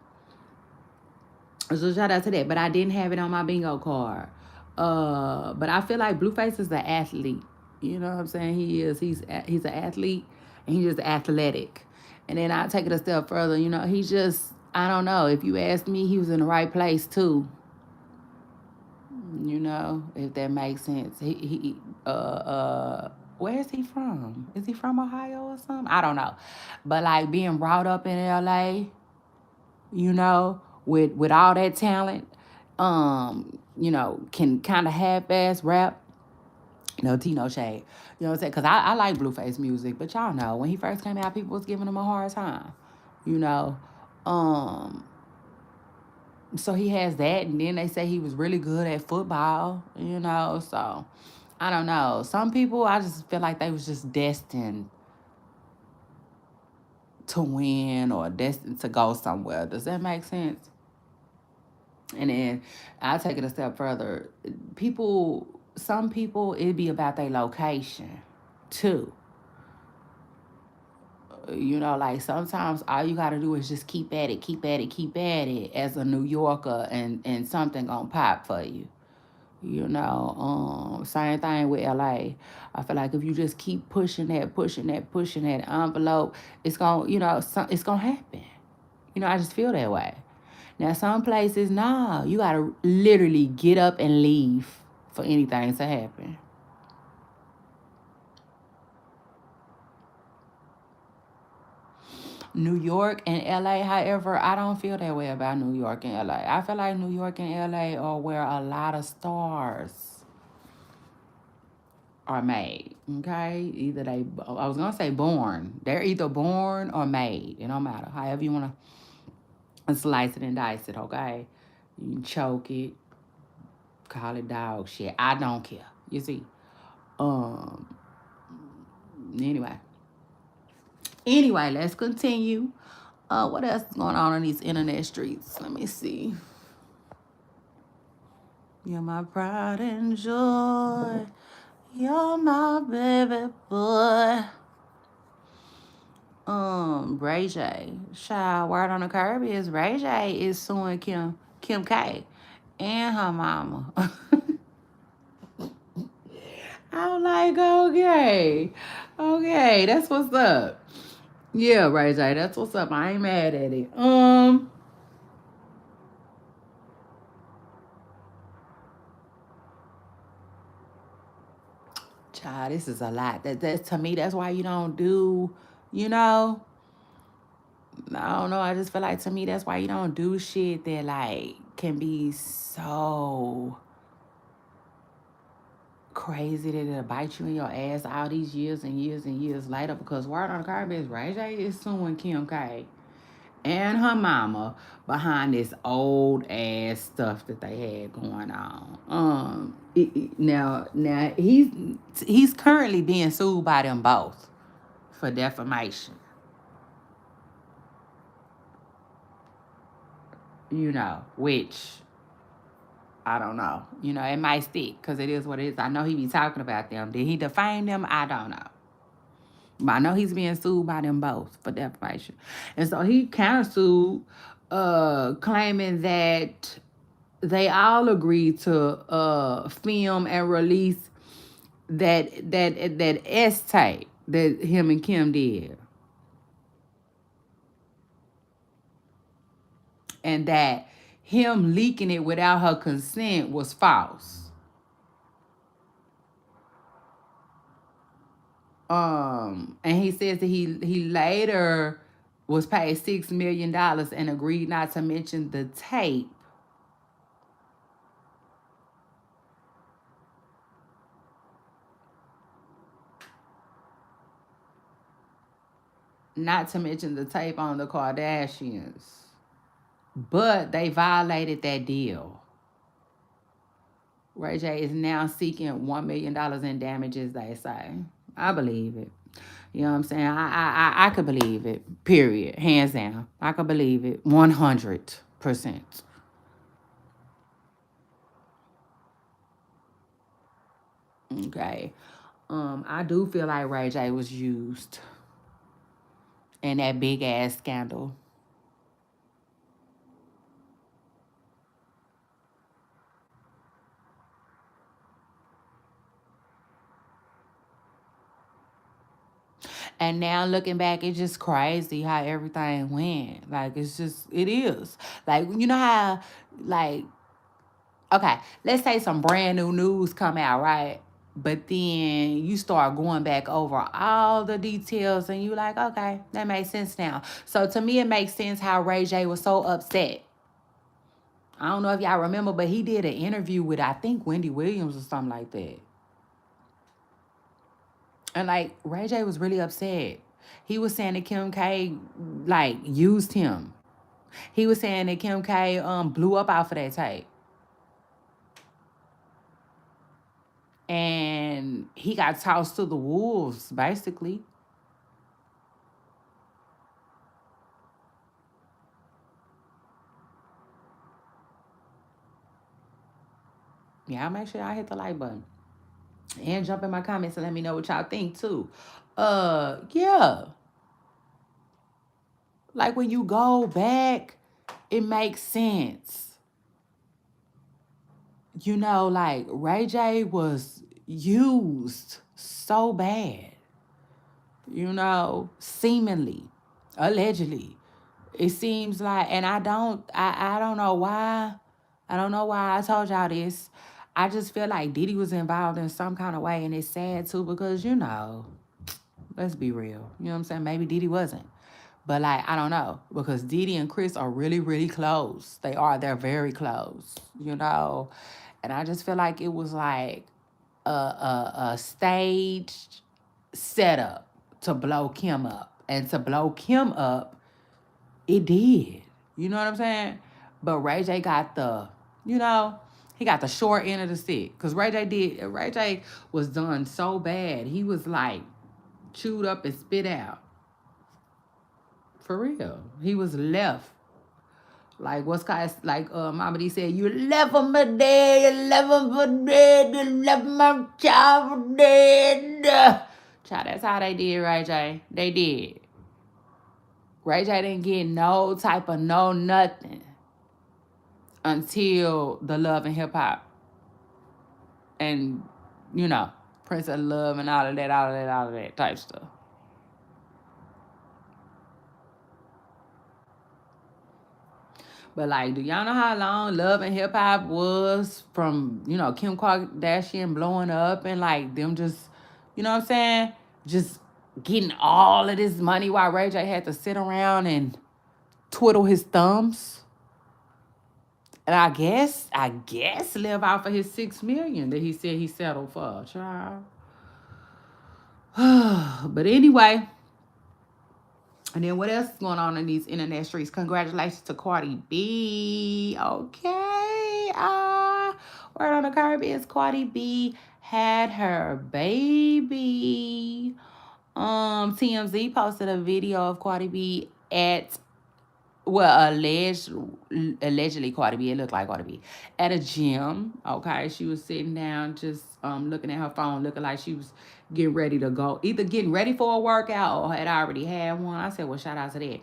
So shout out to that. But I didn't have it on my bingo card. But I feel like Blueface is an athlete. You know what I'm saying? He is. He's an athlete, and he's just athletic. And then I take it a step further. He's just, I don't know. If you ask me, he was in the right place too. If that makes sense. Where is he from? Is he from Ohio or something? I don't know. But like being brought up in LA, with all that talent, can kind of half-ass rap. No tea, no shade. You know what I'm saying? Because I like Blueface music, but y'all know when he first came out, people was giving him a hard time. You know, um, so he has that, and then they say he was really good at football. So I don't know. Some people, I just feel like they was just destined to win or destined to go somewhere. Does that make sense? And then I'll take it a step further. Some people, it'd be about their location too. Like sometimes all you got to do is just keep at it, keep at it, keep at it as a New Yorker, and something gonna pop for you. Same thing with LA. I feel like if you just keep pushing that envelope, it's gonna, it's gonna happen. I just feel that way. Now, some places, nah, you gotta literally get up and leave for anything to happen. New York and LA, however, I don't feel that way about New York and LA. I feel like New York and LA are where a lot of stars are made. Okay? I was gonna say born. They're either born or made. It don't matter. However you wanna slice it and dice it, okay? You can choke it, call it dog shit. I don't care. You see? Um anyway. Anyway, let's continue. What else is going on these internet streets? Let me see. You're my pride and joy. You're my baby boy. Ray J. Child, word on the curb is Ray J is suing Kim K and her mama. I'm like, okay. Okay, that's what's up. Yeah, Ray J, that's what's up. I ain't mad at it. Child, this is a lot. That's to me, that's why you don't do, you know. I don't know. I just feel like to me that's why you don't do shit that like can be so crazy that it'll bite you in your ass all these years and years and years later? Because word on the carpet is Ray J is suing Kim K and her mama behind this old ass stuff that they had going on. Now he's currently being sued by them both for defamation. Which I don't know. It might stick because it is what it is. I know he be talking about them. Did he defame them? I don't know. But I know he's being sued by them both for defamation. And so he countersued, claiming that they all agreed to film and release that S tape that him and Kim did. And that him leaking it without her consent was false. And he says that he later was paid $6 million and agreed not to mention the tape. Not to mention the tape on the Kardashians. But they violated that deal. Ray J is now seeking $1 million in damages, they say. I believe it. You know what I'm saying? I could believe it. Period. Hands down. I could believe it. 100%. Okay. I do feel like Ray J was used in that big ass scandal. And now looking back, it's just crazy how everything went. Like, it is. Like, you know how, like, okay, let's say some brand new news come out, right? But then you start going back over all the details and you like, okay, that makes sense now. So to me, it makes sense how Ray J was so upset. I don't know if y'all remember, but he did an interview with, I think, Wendy Williams or something like that. And like, Ray J was really upset. He was saying that Kim K, like, used him. He was saying that Kim K blew up off of that tape. And he got tossed to the wolves, basically. Yeah, make sure y'all hit the like button. And jump in my comments and let me know what y'all think too. Yeah. Like when you go back, it makes sense. Like Ray J was used so bad. Seemingly, allegedly. It seems like, and I don't know why. I don't know why I told y'all this. I just feel like Diddy was involved in some kind of way, and it's sad too because, let's be real. You know what I'm saying? Maybe Diddy wasn't. But, like, I don't know. Because Diddy and Chris are really, really close. They're very close, And I just feel like it was like a staged setup to blow Kim up. And to blow Kim up, it did. You know what I'm saying? But Ray J got he got the short end of the stick. Because Ray J was done so bad. He was like chewed up and spit out. For real. He was left. Like Mama D said, you left him for dead, you left him for dead, you left my child for dead. Child, that's how they did Ray J. They did. Ray J didn't get no type of nothing until the Love and Hip Hop. And, Prince of Love and all of that type stuff. But, like, do y'all know how long Love and Hip Hop was from, Kim Kardashian blowing up and, like, them just, you know what I'm saying? Just getting all of this money while Ray J had to sit around and twiddle his thumbs? And I guess live out for his $6 million that he said he settled for, child. But anyway, and then what else is going on in these internet streets? Congratulations to Cardi B. Okay. Word on the curb is Cardi B had her baby. TMZ posted a video of Cardi B at, well, allegedly Cardi B, it looked like Cardi B, at a gym. Okay, she was sitting down, just looking at her phone, looking like she was getting ready to go, either getting ready for a workout or had already had one. I said, well, shout out to that.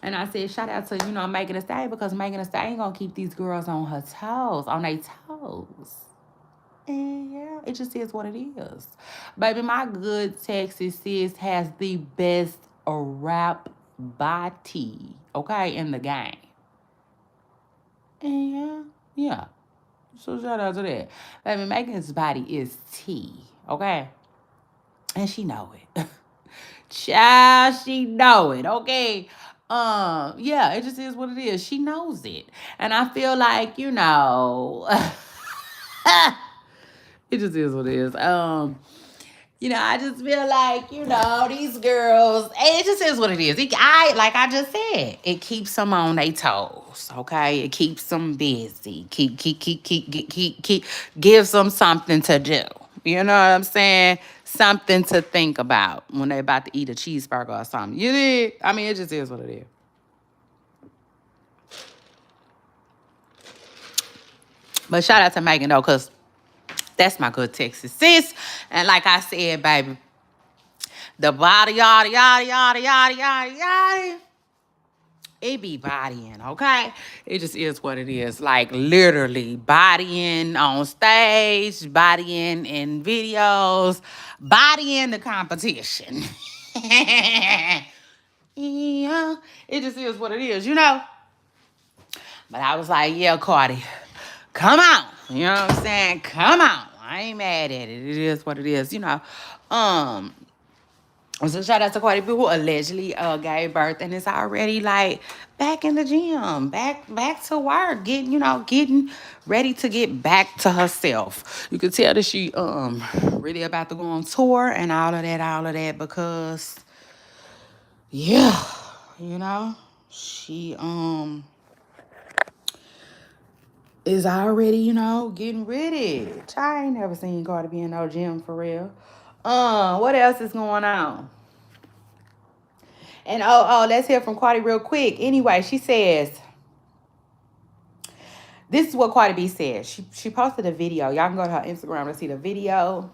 And I said, shout out to, Megan Thee Stallion, because Megan Thee Stallion gonna keep these girls on her toes, on their toes. And yeah, it just is what it is. Baby, my good Texas sis has the best rap body, okay, in the game. And yeah. So shout out to that. Baby, Megan's body is T, okay? And she know it. Child, she know it, okay? Yeah, it just is what it is. She knows it. And I feel like, it just is what it is. I just feel like, these girls, it just is what it is. Like I just said, it keeps them on their toes, okay? It keeps them busy. Keep, gives them something to do. You know what I'm saying? Something to think about when they're about to eat a cheeseburger or something. You did? I mean, it just is what it is. But shout out to Megan, though, because that's my good Texas sis. And like I said, baby, the body, yada, yada, yada, yada, yada, yada. It be bodying, okay? It just is what it is. Like, literally, bodying on stage, bodying in videos, bodying the competition. Yeah, it just is what it is, But I was like, yeah, Cardi, come on. You know what I'm saying? Come on. I ain't mad at it. It is what it is, So shout out to Cardi B, who allegedly gave birth and is already like back in the gym, back to work, getting ready to get back to herself. You can tell that she really about to go on tour and all of that because yeah, she is already, getting ready. I ain't never seen Cardi B in no gym for real. What else is going on? And let's hear from Cardi real quick. Anyway, she says, this is what Cardi B said. She posted a video. Y'all can go to her Instagram to see the video.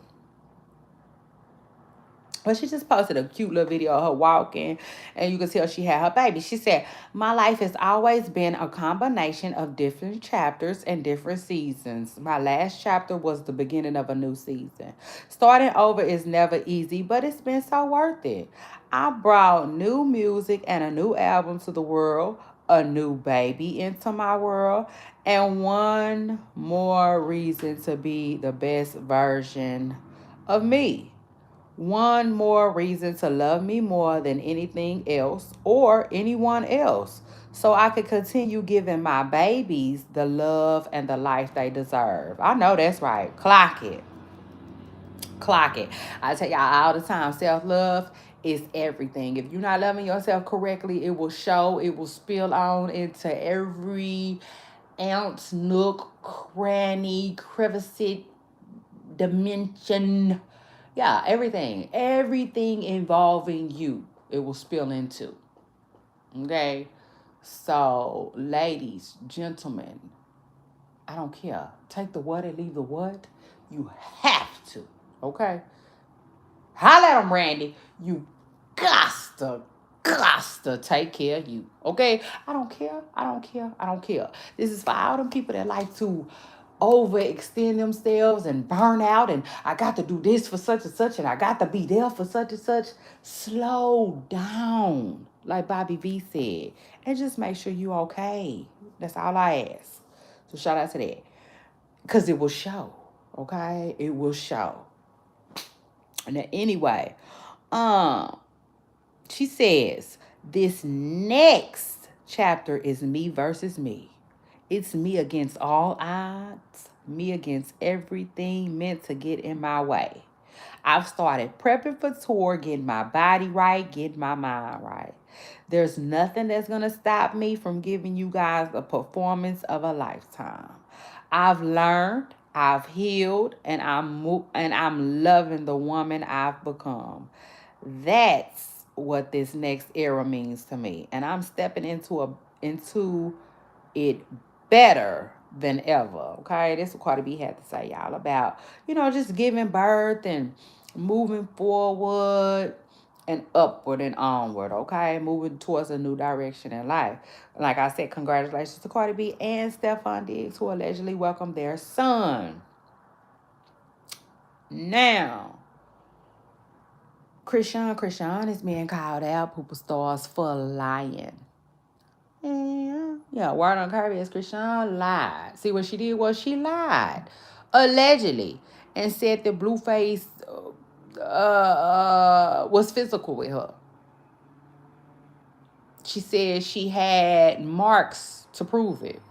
But she just posted a cute little video of her walking, and you can tell she had her baby. She said, my life has always been a combination of different chapters and different seasons. My last chapter was the beginning of a new season. Starting over is never easy, but it's been so worth it. I brought new music and a new album to the world, a new baby into my world, and one more reason to be the best version of me. One more reason to love me more than anything else or anyone else, so I could continue giving my babies the love and the life they deserve. I know that's right. Clock it. Clock it. I tell y'all all the time, self-love is everything. If you're not loving yourself correctly, it will show. It will spill on into every ounce, nook, cranny, crevice, dimension. Yeah, everything involving you, it will spill into. Okay? So, ladies, gentlemen, I don't care. Take the what and leave the what. You have to. Okay? Holla at them, Randy. You got to take care of you. Okay? I don't care. This is for all them people that like to overextend themselves and burn out, and I got to do this for such and such, and I got to be there for such and such. Slow down, like Bobby V said, and just make sure you okay. That's all I ask. So shout out to that, because it will show. Okay, it will show. And anyway, she says this next chapter is me versus me. It's me against all odds, me against everything meant to get in my way. I've started prepping for tour, getting my body right, getting my mind right. There's nothing that's going to stop me from giving you guys a performance of a lifetime. I've learned, I've healed, and I'm loving the woman I've become. That's what this next era means to me, and I'm stepping into it better than ever. Okay, this is what Cardi B had to say, y'all, about just giving birth and moving forward and upward and onward. Okay, moving towards a new direction in life. Like I said, congratulations to Cardi B and Stephon Diggs, who allegedly welcomed their son. Now, Krishan is being called out, Pooper Stars, for lying. Yeah, word on Kirby is Krishan lied. See, what she did was she lied, allegedly, and said that Blueface was physical with her. She said she had marks to prove it.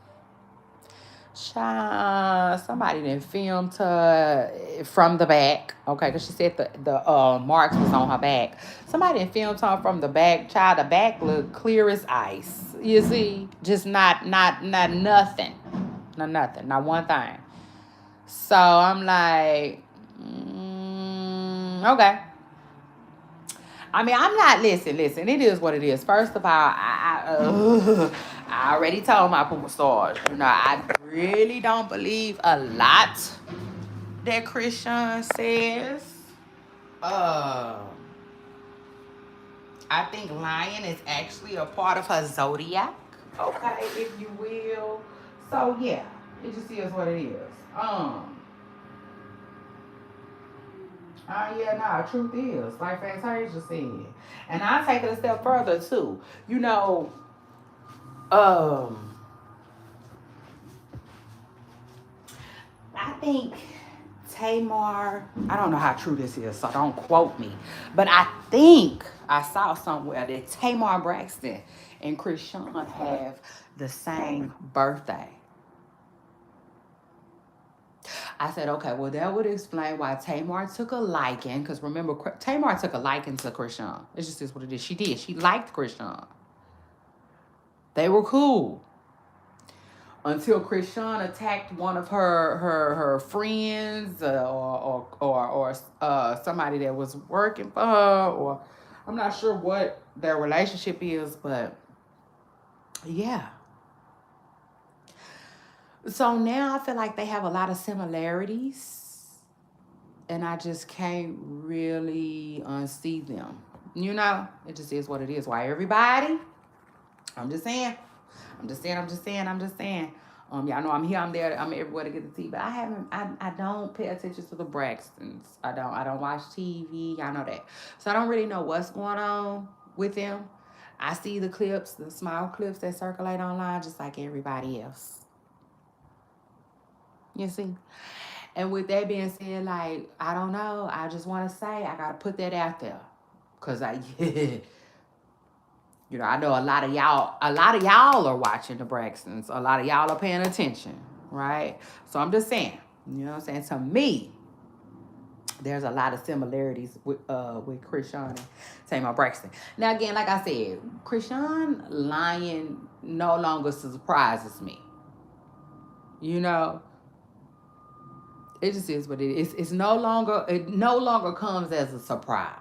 Somebody then filmed her from the back, okay, because she said the marks was on her back. Somebody then filmed her from the back. Child, the back looked clear as ice. You see, just not nothing, not one thing. So I'm like, okay. I mean, I'm not, listen, it is what it is. First of all, I already told my Puma stars, I really don't believe a lot that Krishan says. I think lying is actually a part of her zodiac, okay, if you will. So, yeah, it just is what it is. Truth is, like Fantasia said. And I take it a step further too. I think Tamar, I don't know how true this is, so don't quote me. But I think I saw somewhere that Tamar Braxton and Krishan have the same birthday. I said, okay, well, that would explain why Tamar took a liking. Because remember, Tamar took a liking to Krishan. It's just is what it is. She did. She liked Krishan. They were cool. Until Krishan attacked one of her friends or somebody that was working for her. Or I'm not sure what their relationship is, but yeah. So now I feel like they have a lot of similarities, and I just can't really unsee them. It just is what it is. Why everybody? I'm just saying. Y'all know I'm here, I'm there, I'm everywhere to get the tea, but I don't pay attention to the Braxtons. I don't watch TV. Y'all know that. So I don't really know what's going on with them. I see the clips, the small clips that circulate online, just like everybody else. You see? And with that being said, like, I don't know. I just want to say, I got to put that out there. Because I know a lot of y'all are watching the Braxtons. A lot of y'all are paying attention, right? So I'm just saying, you know what I'm saying? To me, there's a lot of similarities with Krishan and Tamar Braxton. Now, again, like I said, Krishan lying no longer surprises me. It just is what it is. It no longer comes as a surprise.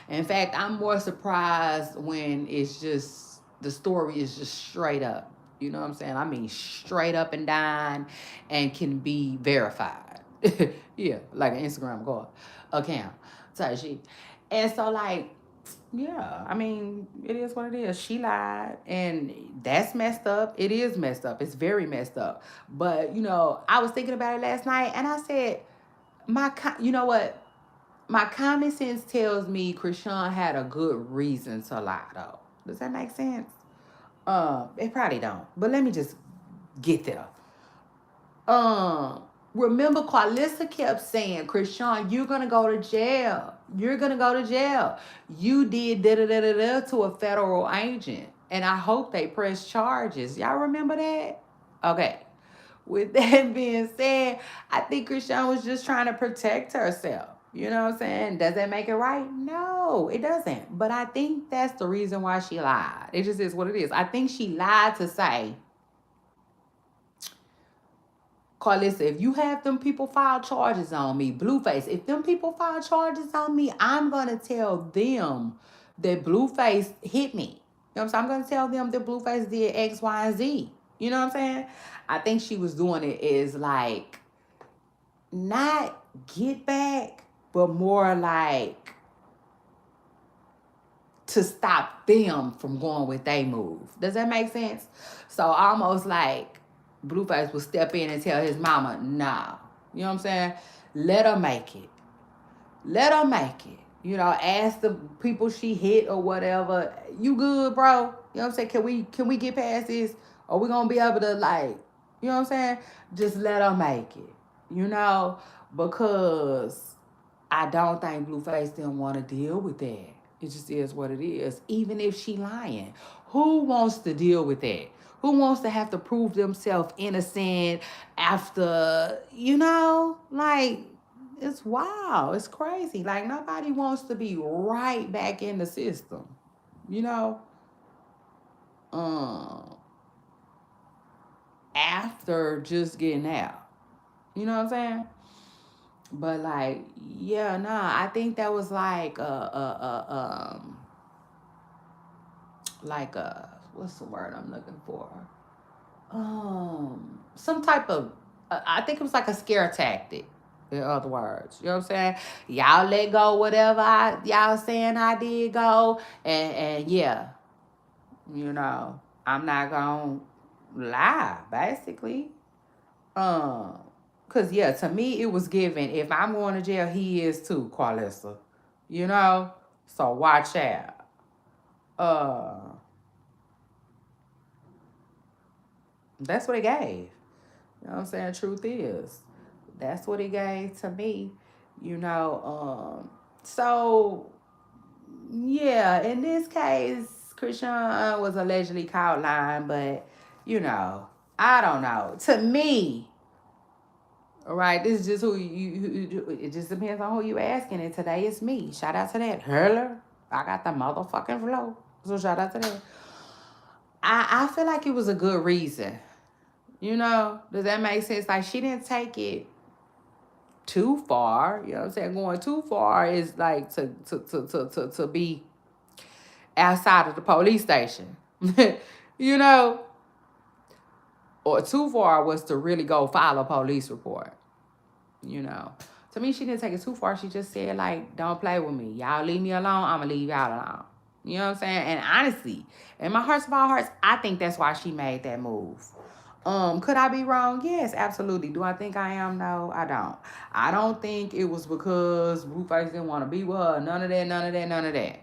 In fact, I'm more surprised when it's just, the story is just straight up. You know what I'm saying? I mean, straight up and down, and can be verified. Yeah, like an Instagram account type shit. And so, like, yeah, I mean, it is what it is. She lied, and that's messed up. It is messed up. It's very messed up. But, I was thinking about it last night, and I said, you know what? My common sense tells me Krishan had a good reason to lie, though. Does that make sense? It probably don't. But let me just get there. Remember, Carlissa kept saying, Krishan, you're going to go to jail. You're going to go to jail. You did da-da-da-da-da to a federal agent. And I hope they press charges. Y'all remember that? Okay. With that being said, I think Krishan was just trying to protect herself. You know what I'm saying? Does that make it right? No, it doesn't. But I think that's the reason why she lied. It just is what it is. I think she lied to say, Carlissa, if you have them people file charges on me, Blueface, if them people file charges on me, I'm going to tell them that Blueface hit me. You know what I'm saying? I'm going to tell them that Blueface did X, Y, and Z. You know what I'm saying? I think she was doing it is like, not get back, but more like to stop them from going with they move. Does that make sense? So almost like Blueface would step in and tell his mama, nah. You know what I'm saying? Let her make it. Let her make it. You know, ask the people she hit or whatever, you good, bro? You know what I'm saying? Can we get past this? Are we gonna be able to, like, you know what I'm saying? Just let her make it. You know? Because I don't think Blueface didn't want to deal with that. It just is what it is. Even if she lying, who wants to deal with that? Who wants to have to prove themselves innocent after, you know, like, it's wild. It's crazy. Like, nobody wants to be right back in the system, you know? After just getting out. You know what I'm saying? But like, yeah, nah, I think that was like a what's the word I'm looking for? Some type of I think it was like a scare tactic. In other words, you know what I'm saying? Y'all let go whatever y'all saying I did go, and yeah, you know, I'm not gonna lie, basically. Cause yeah, to me it was given. If I'm going to jail, he is too, Carlissa. You know? So watch out. That's what it gave. You know what I'm saying? Truth is. That's what it gave to me. You know, so yeah, in this case, Krishan was allegedly caught lying, but you know, I don't know. To me, all right, this is just it just depends on who you asking. And today it's me. Shout out to that. Hurler. I got the motherfucking flow. So shout out to that. I feel like it was a good reason. You know? Does that make sense? Like, she didn't take it too far. You know what I'm saying? Going too far is like to be outside of the police station. You know? Or too far was to really go file a police report. You know, to me, she didn't take it too far. She just said, like, don't play with me. Y'all leave me alone. I'm going to leave y'all alone. You know what I'm saying? And honestly, in my hearts of all hearts, I think that's why she made that move. Could I be wrong? Yes, absolutely. Do I think I am? No, I don't. I don't think it was because Blueface didn't want to be with her. None of that, none of that, none of that.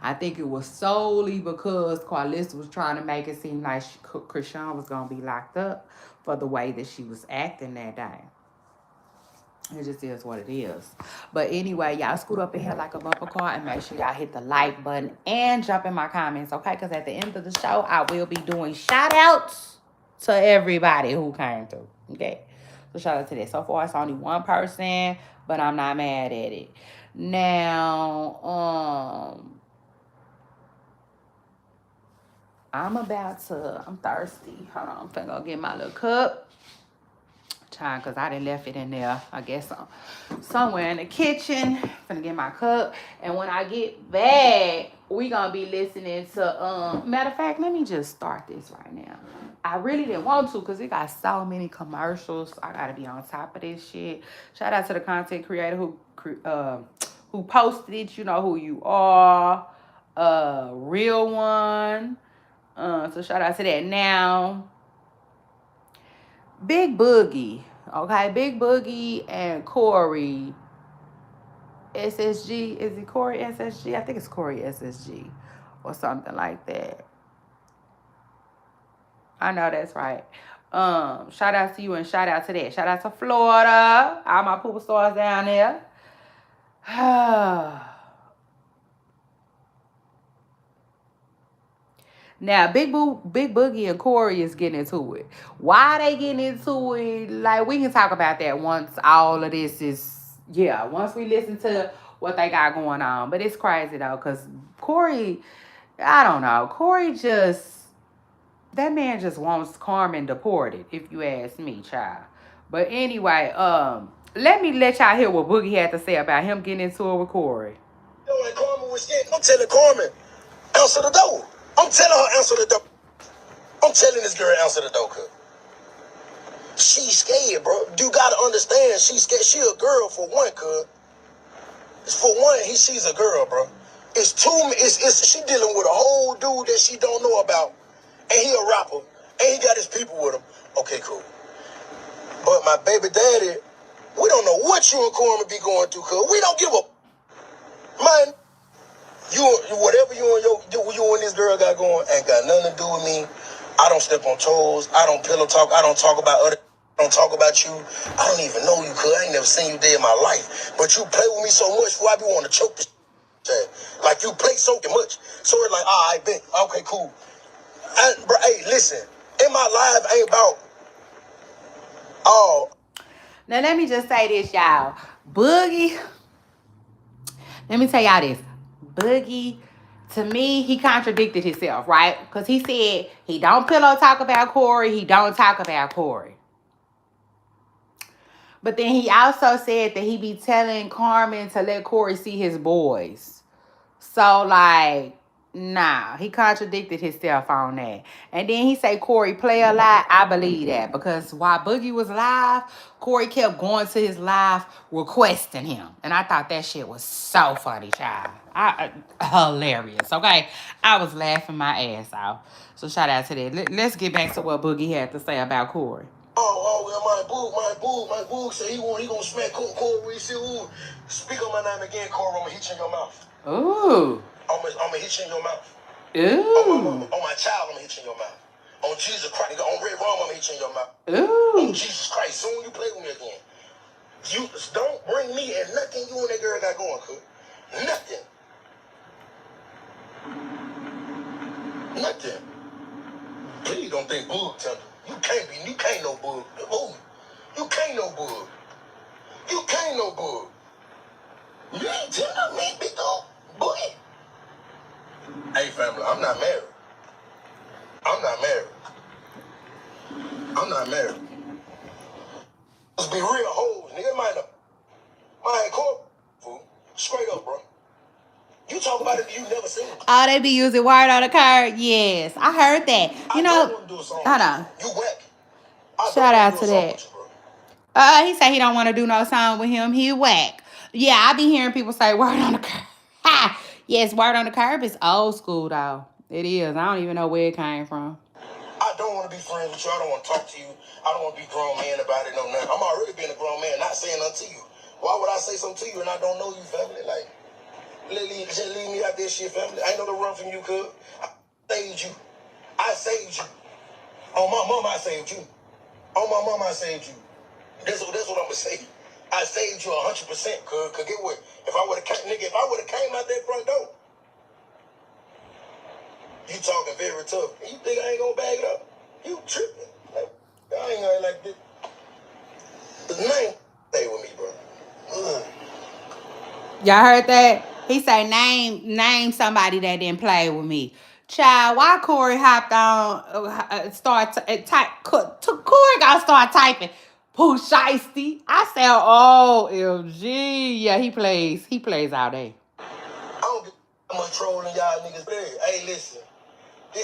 I think it was solely because Carlissa was trying to make it seem like Krishan was going to be locked up for the way that she was acting that day. It just is what it is. But anyway, y'all scoot up in here like a bumper car and make sure y'all hit the like button and jump in my comments, okay? Because at the end of the show, I will be doing shout outs to everybody who came through, okay? So shout out to that. So far, it's only one person, but I'm not mad at it. Now, I'm thirsty. Hold on, I'm finna go get my little cup. Because I done left it in there, I guess, somewhere in the kitchen. Finna get my cup. And when I get back, we gonna be listening to, matter of fact, let me just start this right now. I really didn't want to because it got so many commercials. I gotta be on top of this shit. Shout out to the content creator who posted it. You know who you are. Real one. So shout out to that. Now, Big Boogie, okay? Big Boogie and Corey SSG. Is it Corey SSG? I think it's Corey SSG or something like that. I know that's right. Shout out to you and shout out to that. Shout out to Florida. All my pooper stars down there. Now, Big Boogie and Corey is getting into it. Why they getting into it? Like, we can talk about that once all of this is, once we listen to what they got going on. But it's crazy, though, because Corey, I don't know. Corey that man just wants Carmen deported, if you ask me, child. But anyway, let me let y'all hear what Boogie had to say about him getting into it with Corey. When Carmen was scared, I'm telling Carmen, answer the door. I'm telling her, answer the door. I'm telling this girl, answer the door, cuz. She's scared, bro. You gotta understand, she's scared. She a girl for one, cuz. For one, she's a girl, bro. It's two, she dealing with a whole dude that she don't know about. And he a rapper. And he got his people with him. Okay, cool. But my baby daddy, we don't know what you and Carmen be going through, cuz. We don't give a... Man, you whatever you and this girl got going ain't got nothing to do with me. I don't step on toes. I don't pillow talk. I don't talk about other. I don't talk about you. I don't even know you, cuz. I ain't never seen you day in my life. But you play with me so much, I be want to choke this shit. Like, you play so much. So it's like, all right, bet. Okay, cool. Bro, hey, listen. In my life ain't about... Oh. Now, let me just say this, y'all. Boogie, let me tell y'all this. Boogie, to me, he contradicted himself, right? Because he said he don't pillow talk about Corey. He don't talk about Corey. But then he also said that he be telling Carmen to let Corey see his boys. So, like, nah, he contradicted himself on that. And then he say Corey play a lot. I believe that. Because while Boogie was live, Corey kept going to his live requesting him. And I thought that shit was so funny, child. Hilarious, okay? I was laughing my ass off. So shout out to that. Let's get back to what Boogie had to say about Corey. My boo say he gonna smack Corey. He said, ooh, speak on my name again, Corey. I'm gonna hit you in your mouth. Ooh. I'm gonna hit you in your mouth. Ooh. On my child, I'm gonna hit you in your mouth. On Jesus Christ, on Red Rum, I'm gonna hit you in your mouth. Ooh. On Jesus Christ, soon you play with me again. You don't bring me and nothing you and that girl got going, cuz. Nothing. Nothing. Please don't think bug temper. You can't no bug. Ooh. You can't no bug. You can't no bug. You ain't tender, man, big dog. Boogie. Hey, family, I'm not married. Let's be real hoes, nigga. My court, straight up, bro. You talk about it, you never seen it. Oh, they be using word on the card? Yes, I heard that. You know, hold on. You whack. Shout out to that. He said he don't want to do no song with him. He whack. Yeah, I be hearing people say word on the curb. Ha! Yes, word on the curb is old school, though. It is. I don't even know where it came from. I don't want to be friends with you. I don't want to talk to you. I don't want to be grown man about it. No, nothing. I'm already being a grown man, not saying nothing to you. Why would I say something to you and I don't know you, family? Like, just leave me out there, shit, family. I ain't no to run from you, cuz. I saved you. On my mom, I saved you. On my mom, I saved you. That's what I'm gonna say. I saved you 100%, cuz. Cause get what? If I would've came out that front door, you talking very tough. You think I ain't gonna bag it up? You tripping. Like, I ain't gonna like this. The name stay with me, bro. Y'all heard that? He say name somebody that didn't play with me. Child, why Corey hopped on, Corey gotta start typing Pooh Shiesty. I said, oh, LG. Yeah, he plays all day. I don't get much trolling y'all niggas. Hey, listen. I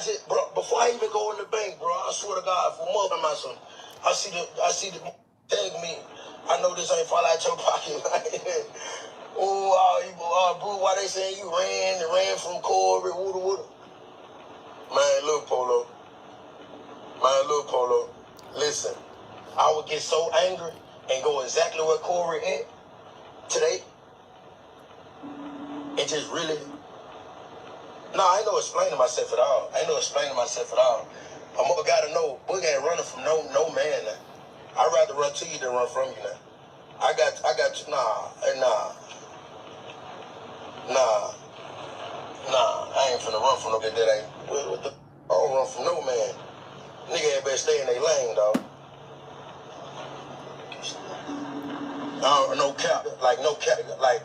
just, bro, before I even go in the bank, bro, I swear to God, for more than my son, I see the tag me. I know this ain't fall out your pocket. Bro, why they saying you ran from Corey, woota. Man, look, Polo. Listen, I would get so angry and go exactly where Corey at today. It just really... No, I ain't no explaining myself at all. I gotta know, Boogie ain't running from no man now. I'd rather run to you than run from you now. I got you. Nah. I ain't finna run from no that ain't. What the, I don't run from no man. Nigga ain't better stay in their lane, dog. No cap, like no cap, like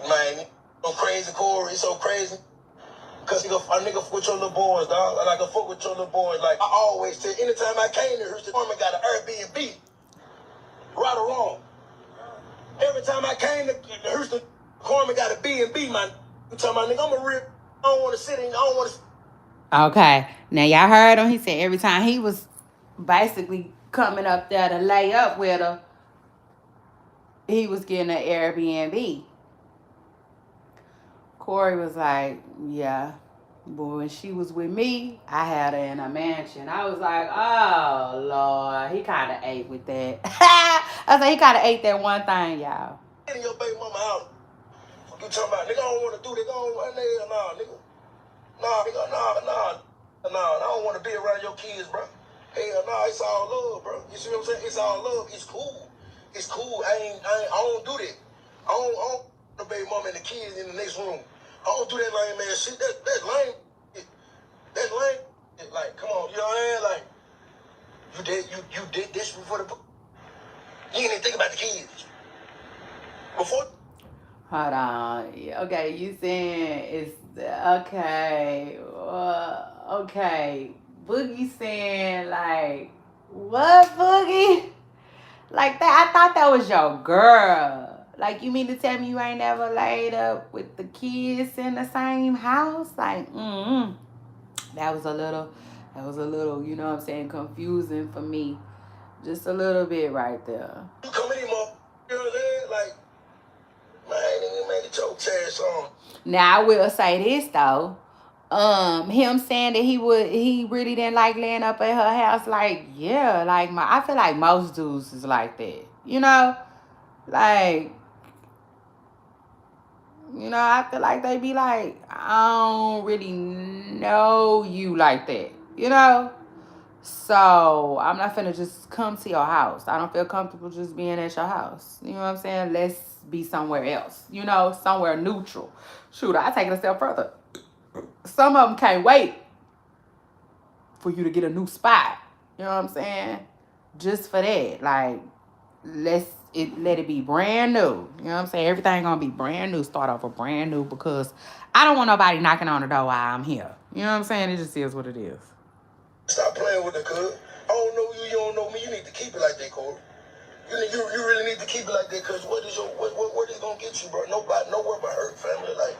man, so crazy, Corey, so crazy. Cause a nigga fuck with your little boys, dog. Like I fuck with your little boys. Like I always tell, anytime I came to Houston, Norman got an Airbnb, right or wrong. Every time I came to Houston, Carmen got a B&B, man. You talking about, nigga, I'm a real, I don't want to sit in, I don't want to. Okay, now y'all heard him. He said every time he was basically coming up there to lay up with her, he was getting an Airbnb. Corey was like, yeah. But when she was with me, I had her in a mansion. I was like, oh, Lord. He kind of ate with that. I was like, he kind of ate that one thing, y'all. In your baby mama house. You talking about, nigga, I don't want to do this. I don't want to, nah, nigga. Nah, nigga, nah. I don't want to be around your kids, bro. Hell, nah, it's all love, bro. You see what I'm saying? It's all love. It's cool. It's cool. I don't do that. I don't the baby mama and the kids in the next room. I don't do that lame ass shit. That's lame. That's lame. Like, come on, you know what I mean? Like, you did this before the. You didn't even think about the kids. Before. Hold on. Okay, you saying it's okay. Okay. Boogie saying like, what, Boogie? Like that, I thought that was your girl. Like, you mean to tell me you ain't never laid up with the kids in the same house? Like, that was a little, you know what I'm saying, confusing for me. Just a little bit right there. You come in, you know what I'm saying? Like, man, you make a choke chance on. Now I will say this though. Him saying that he really didn't like laying up at her house, like, yeah, like I feel like most dudes is like that. You know? Like, I feel like they be like, I don't really know you like that, So I'm not finna just come to your house. I don't feel comfortable just being at your house. You know what I'm saying? Let's be somewhere else, somewhere neutral. Shoot, I take it a step further. Some of them can't wait for you to get a new spot. You know what I'm saying? Just for that. Like, let it be brand new. You know what I'm saying? Everything gonna be brand new. Start off a brand new, because I don't want nobody knocking on the door while I'm here. You know what I'm saying? It just is what it is. Stop playing with the cuz. I don't know you, you don't know me. You need to keep it like that, Corey. You really need to keep it like that, cause what is gonna get you, bro? Nobody, nowhere but hurt, family. Like,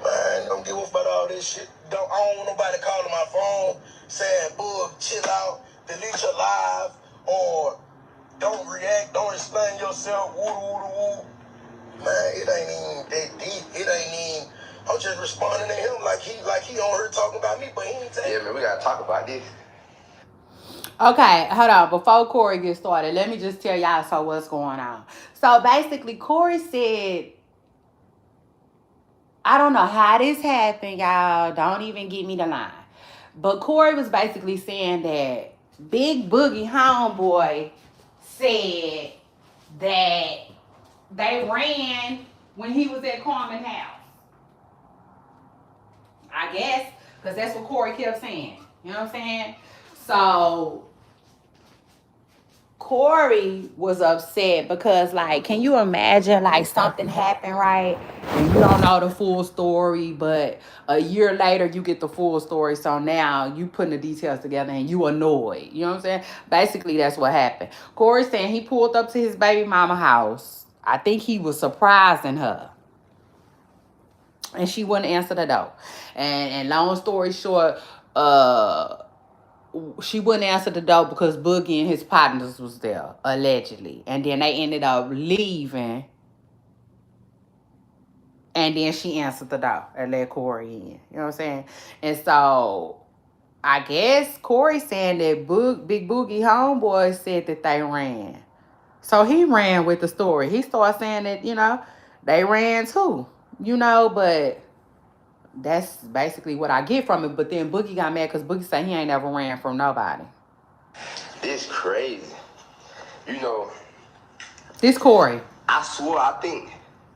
man, don't give up about all this shit. I don't want nobody calling my phone saying, "Bug, chill out, delete your live," or "Don't react, don't explain yourself." Woo woo woo. Man, it ain't even that deep. It ain't even. I'm just responding to him like he on her talking about me, but he ain't saying. Yeah, man, we gotta talk about this. Okay, hold on. Before Corey gets started, let me just tell y'all what's going on. So basically, Corey said, I don't know how this happened, y'all. Don't even get me the line. But Corey was basically saying that Big Boogie Homeboy said that they ran when he was at Carmen's house. I guess, because that's what Corey kept saying. You know what I'm saying? So Corey was upset because, like, can you imagine, like, something happened, right? And you don't know the full story, but a year later you get the full story. So now you putting the details together and you annoyed. You know what I'm saying? Basically, that's what happened. Corey saying he pulled up to his baby mama house. I think he was surprising her. And she wouldn't answer the door. And long story short, she wouldn't answer the door because Boogie and his partners was there, allegedly. And then they ended up leaving. And then she answered the door and let Corey in. You know what I'm saying? And so I guess Corey saying that Big Boogie homeboy said that they ran. So he ran with the story. He started saying that, they ran too. But that's basically what I get from it. But then Boogie got mad because Boogie said he ain't never ran from nobody. It's crazy. This Corey. I swear, I think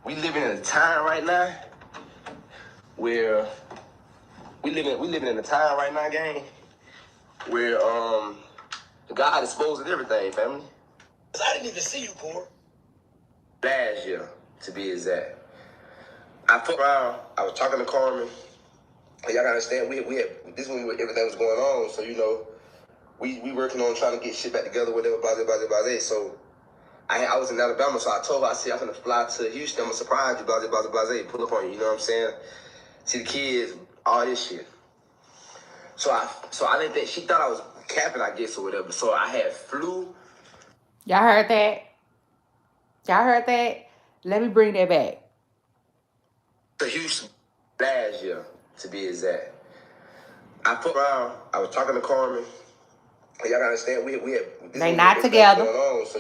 we living in a time right now where we living in a time right now, gang, where God exposing everything, family. I didn't even see you, Cor. Last year, to be exact. I fucked around. I was talking to Carmen. Y'all gotta understand, we had this when everything was going on. So we working on trying to get shit back together, whatever, blah. So I was in Alabama, so I told her, I said, I'm gonna fly to Houston. I'm gonna surprise you, blah, pull up on you. You know what I'm saying? See the kids, all this shit. So I didn't think, she thought I was capping, I guess, or whatever. So I had flew. Y'all heard that? Y'all heard that? Let me bring that back. To Houston last year, to be exact. I fucked around. I was talking to Carmen. Y'all gotta understand, we had they not together. Going on, so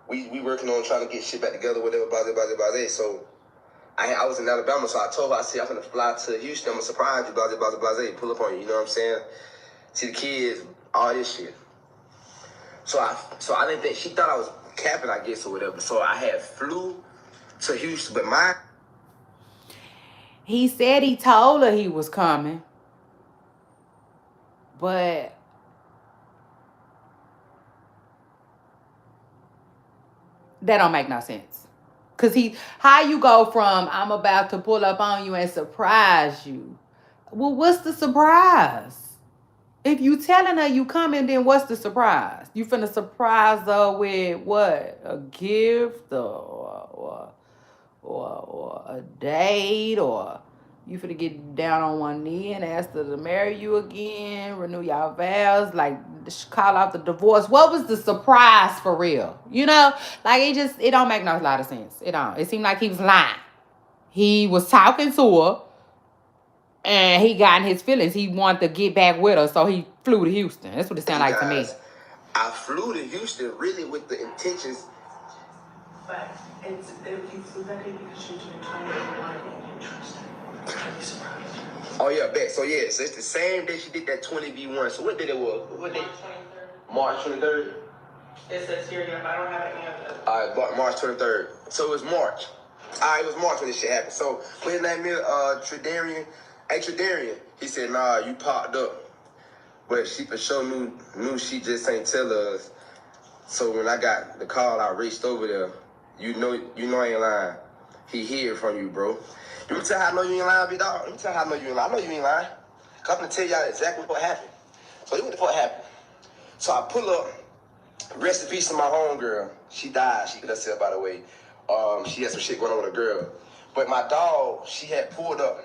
we working on trying to get shit back together, whatever, blah. So I was in Alabama, so I told her, I said, I'm gonna fly to Houston. I'm gonna surprise you, blah, pull up on you. You know what I'm saying? See the kids, all this shit. So I didn't think, she thought I was capping, I guess, or whatever. So I had flew to Houston, but he said he told her he was coming, but that don't make no sense. Cause how you go from I'm about to pull up on you and surprise you? Well, what's the surprise? If you telling her you coming, then what's the surprise? You finna surprise her with what? A gift or a date, or you finna get down on one knee and ask her to marry you again, renew y'all vows, like call out the divorce. What was the surprise for real? You know, like it don't make no lot of sense. It don't. It seemed like he was lying. He was talking to her and he got in his feelings. He wanted to get back with her, so he flew to Houston. That's what it sounded like to me. I flew to Houston really with the intentions. But you flew that day because you didn't try to want to be interested. Are you surprised? Oh yeah, bet. So it's the same day she did that 20v1. So what day it was? What day? March 23rd. It says here, yeah, but I don't have any of it. All right, March 23rd. So it was March. It was March when this shit happened. So when his name is Tredarian. Hey Tredarian, he said, nah, you popped up. But she for sure knew she just ain't tell us. So when I got the call, I raced over there. You know I ain't lying. He hear from you, bro. You tell how I know you ain't lying, big dog? Let me tell how I know you ain't lying. I know you ain't lying. I'm gonna tell y'all exactly what happened. So what the fuck happened? So I pull up, rest in peace to my homegirl. She died. She could have said, by the way. She had some shit going on with a girl. But my dog, she had pulled up.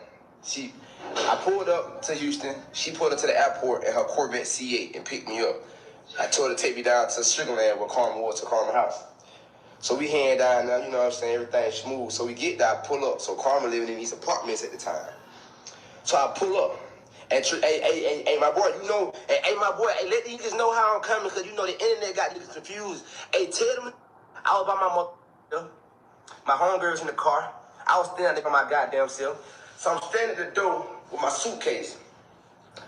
I pulled up to Houston. She pulled up to the airport in her Corvette C8 and picked me up. I told her to take me down to Sugarland where Carmen was, to Carmen house. So we hand down now, you know what I'm saying, everything smooth. So we get there, I pull up. So Carmen living in these apartments at the time. So I pull up. And hey, my boy, my boy, let these niggas know how I'm coming, because you know the internet got niggas confused. Hey, tell them I was by my mother. My homegirl's in the car. I was standing there by my goddamn self. So I'm standing at the door with my suitcase.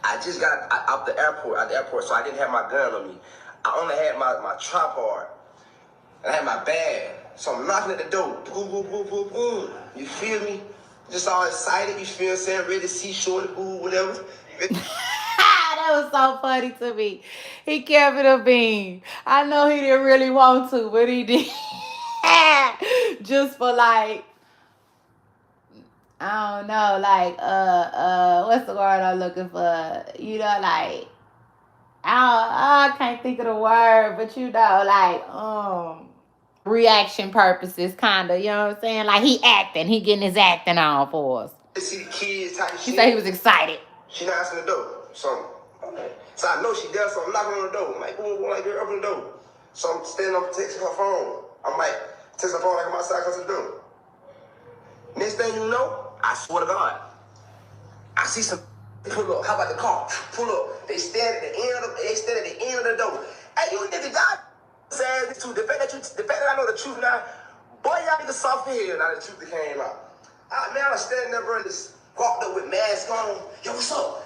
I just got out the airport, so I didn't have my gun on me. I only had my tripod. And I had my bag. So I'm knocking at the door. Boom, boom, boom, boom, boom. You feel me? Just all excited, you feel what I'm saying? Ready to see shorty, boo, whatever. That was so funny to me. He kept it a bean. I know he didn't really want to, but he did. Just for like, I don't know, like what's the word I'm looking for? You know, like I can't think of the word, but you know, like reaction purposes, kinda, you know what I'm saying? Like he getting his acting on for us. See the kids type He shit. said he was excited. She knocks on the door. So I know she there, so I'm knocking on the door. I'm like, boom, like, girl, open the door. So I'm standing up texting her phone. I'm like, texting her phone like I'm outside close to the door. Next thing you know, I swear to God, I see some pull up. How about the car? Pull up. They stand at the end of the door. Hey, you nigga, God says this too. The fact that I know the truth now, boy, y'all niggas soft in here now the truth that came out. Man, I was standing there, bro, just walked up with mask on. Yo, what's up?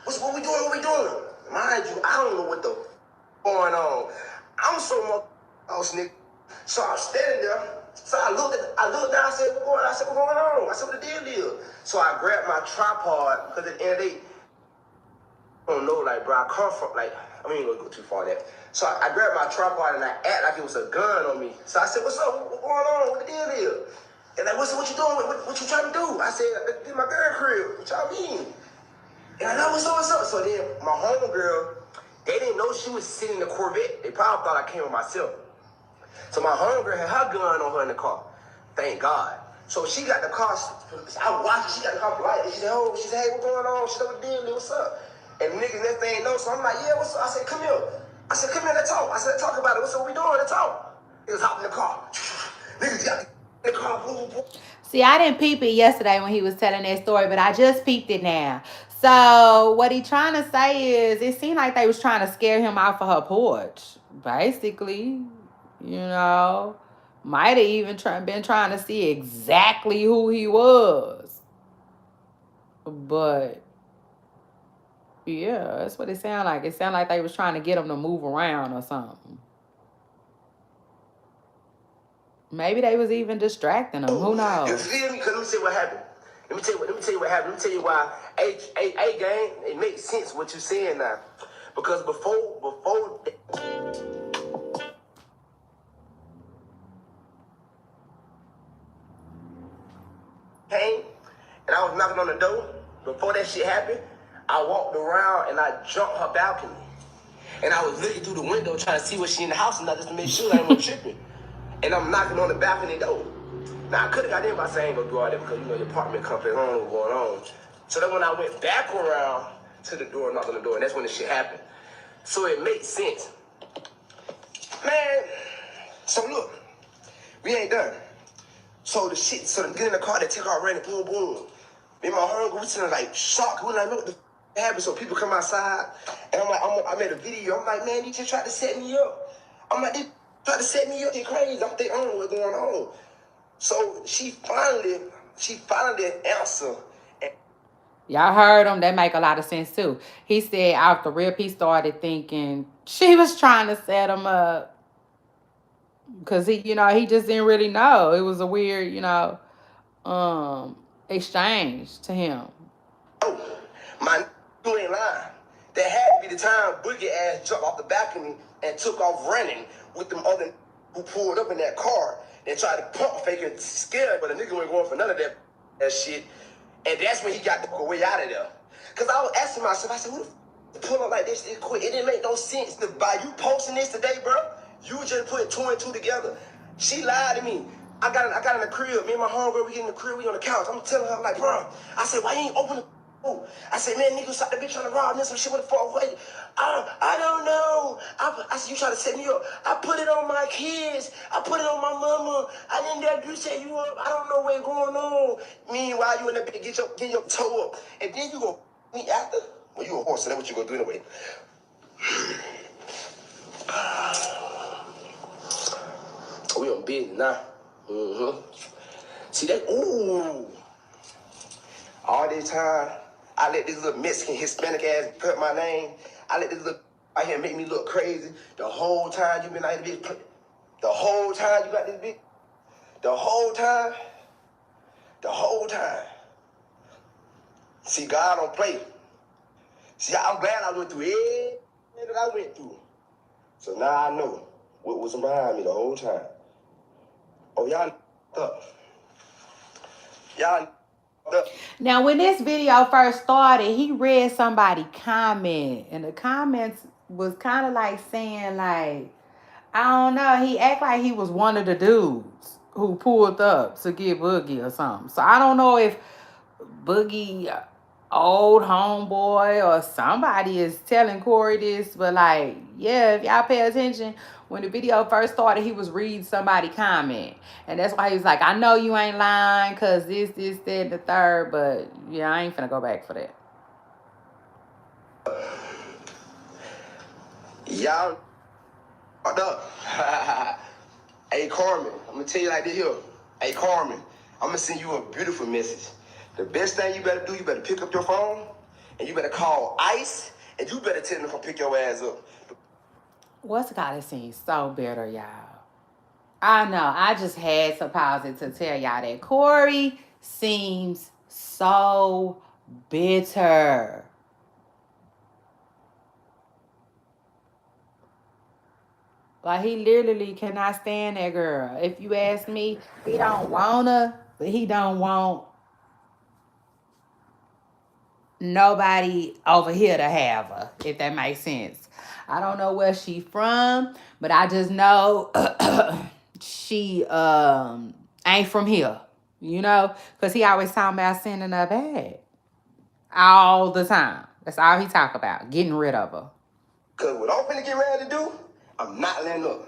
What we doing? Mind you, I don't know what the going on. I'm so much nigga. So I'm standing there. So I looked down, I said, what's going on? I said, what the deal is? So I grabbed my tripod, because at the end of the day, I don't know, like, bro, I come from, like, I mean, gonna go too far there. So I grabbed my tripod and I act like it was a gun on me. So I said, what's up? What's going on? What the deal is? And like, what you doing? What you trying to do? I said, this is my girl crib. What y'all mean? And I know what's up. So then my homegirl, they didn't know she was sitting in the Corvette. They probably thought I came with myself. So my homegirl had her gun on her in the car. Thank God. So she got the car. I watched. She got the car blind. She said, hey, what's going on? She said, what the deal is? What's up? And niggas, that thing know. So I'm like, yeah, what's up? I said, come here. Let's talk. I said, let's talk about it. What's up? We doing? Let's talk. Niggas hop in the car. Niggas got in the car. Boom, boom. See, I didn't peep it yesterday when he was telling that story, but I just peeped it now. So what he trying to say is, it seemed like they was trying to scare him off of her porch, basically. You know, might have even been trying to see exactly who he was. But yeah, that's what it sounded like. It sounded like they was trying to get him to move around or something. Maybe they was even distracting him. Who knows? You feel me? Because let me tell you what happened. Let me tell you what happened. Let me tell you why. Hey, gang, it makes sense what you're saying now. Because before came and I was knocking on the door, before that shit happened, I walked around and I jumped her balcony. And I was looking through the window trying to see what she in the house or not, just to make sure I wasn't tripping. And I'm knocking on the balcony door. Now I could have got in by saying go do all that because you know your apartment complex, I don't know what's going on. So then when I went back around to the door, knocked on the door, and that's when the shit happened. So it makes sense. Man, so look, we ain't done. So they get in the car, they take our running, boom, boom. Me and my homegirl, we sitting like shocked. We like, what the happened? So people come outside, and I'm like, I made a video. I'm like, man, they just tried to set me up. I'm like, they tried to set me up. They crazy. I'm thinking, I don't know what's going on. So she finally answered. Y'all heard him. That make a lot of sense too. He said after rip, he started thinking she was trying to set him up. Because he just didn't really know. It was a weird, exchange to him. Oh, you ain't lying. That had to be the time Boogie ass jumped off the balcony and took off running with them other who pulled up in that car and tried to pump fake and scared, but the nigga wasn't going for none of that shit. And that's when he got the way out of there. Because I was asking myself, I said, who the pull up like this is quick? It didn't make no sense. By you posting this today, bro, you just put 2 and 2 together. She lied to me. I got in the crib. Me and my homegirl, we get in the crib, we on the couch. I'm telling her, I'm like, bro, I said, why you ain't open the I said, man, niggas shot the bitch trying to rob me some shit with the fuck away. I don't know. I said, you trying to set me up. I put it on my kids. I put it on my mama. I didn't dare do set you up. I don't know what's going on. Meanwhile, you in that bitch get your toe up. And then you go me after? Well, you a horse, so that's what you gonna do anyway. We on business now. Mm-hmm. See that? Ooh. All this time, I let this little Mexican, Hispanic ass put my name. I let this little out here make me look crazy. The whole time you been out this bitch. The whole time you got this bitch. The whole time. See, God don't play. See, I'm glad I went through everything that I went through. So now I know what was behind me the whole time. Oh, y'all up. Y'all up. Now, when this video first started, he read somebody comment, and the comments was kind of like saying, like, I don't know, he act like he was one of the dudes who pulled up to get Boogie or something. So I don't know if Boogie old homeboy or somebody is telling Corey this, but like, yeah, if y'all pay attention, when the video first started, he was reading somebody comment, and that's why he was like, I know you ain't lying because this, that, and the third, but yeah, I ain't finna go back for that. Y'all up. Hey, Carmen, I'm gonna tell you like this here. Hey, Carmen, I'm gonna send you a beautiful message. The best thing you better do, you better pick up your phone and you better call ICE and you better tell them to come pick your ass up. Wotc gotta seem so better, y'all. I know. I just had to pause it to tell y'all that Corey seems so bitter. Like he literally cannot stand that girl. If you ask me, he don't want her, but he don't want nobody over here to have her, if that makes sense. I don't know where she from, but I just know she ain't from here. You know? Because he always talking about sending her back. All the time. That's all he talk about. Getting rid of her. Because what I'm finna get ready to do, I'm not letting up.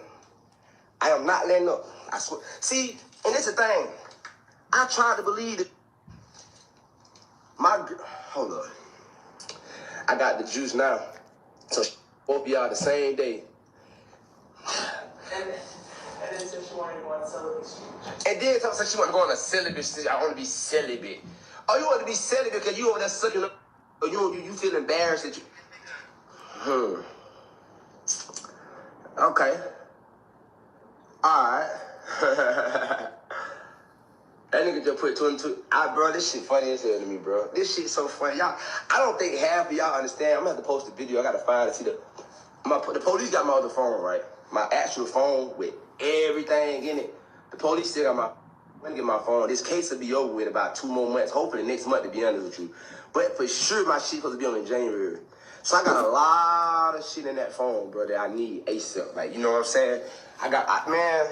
I am not letting up. I swear. See, and it's the thing. I tried to believe that hold on. I got the juice now. So both of y'all the same day. And then said she wanted to go on celibacy. And then tell me she want to go on a celibate. I want to be celibate. Oh, you want to be celibate because you over there sucking up. Or you feel embarrassed that you. Okay. Alright. That nigga just put 22. Bro, this shit funny as hell to me, bro. This shit so funny. Y'all, I don't think half of y'all understand. I'm gonna have to post a video. I gotta find it. See the police got my other phone, right? My actual phone with everything in it. The police still got I'm gonna get my phone. This case will be over with about 2 more months. Hopefully next month, to be honest with you. But for sure, my shit supposed to be on in January. So I got a lot of shit in that phone, bro, that I need ASAP. Like, you know what I'm saying? Man.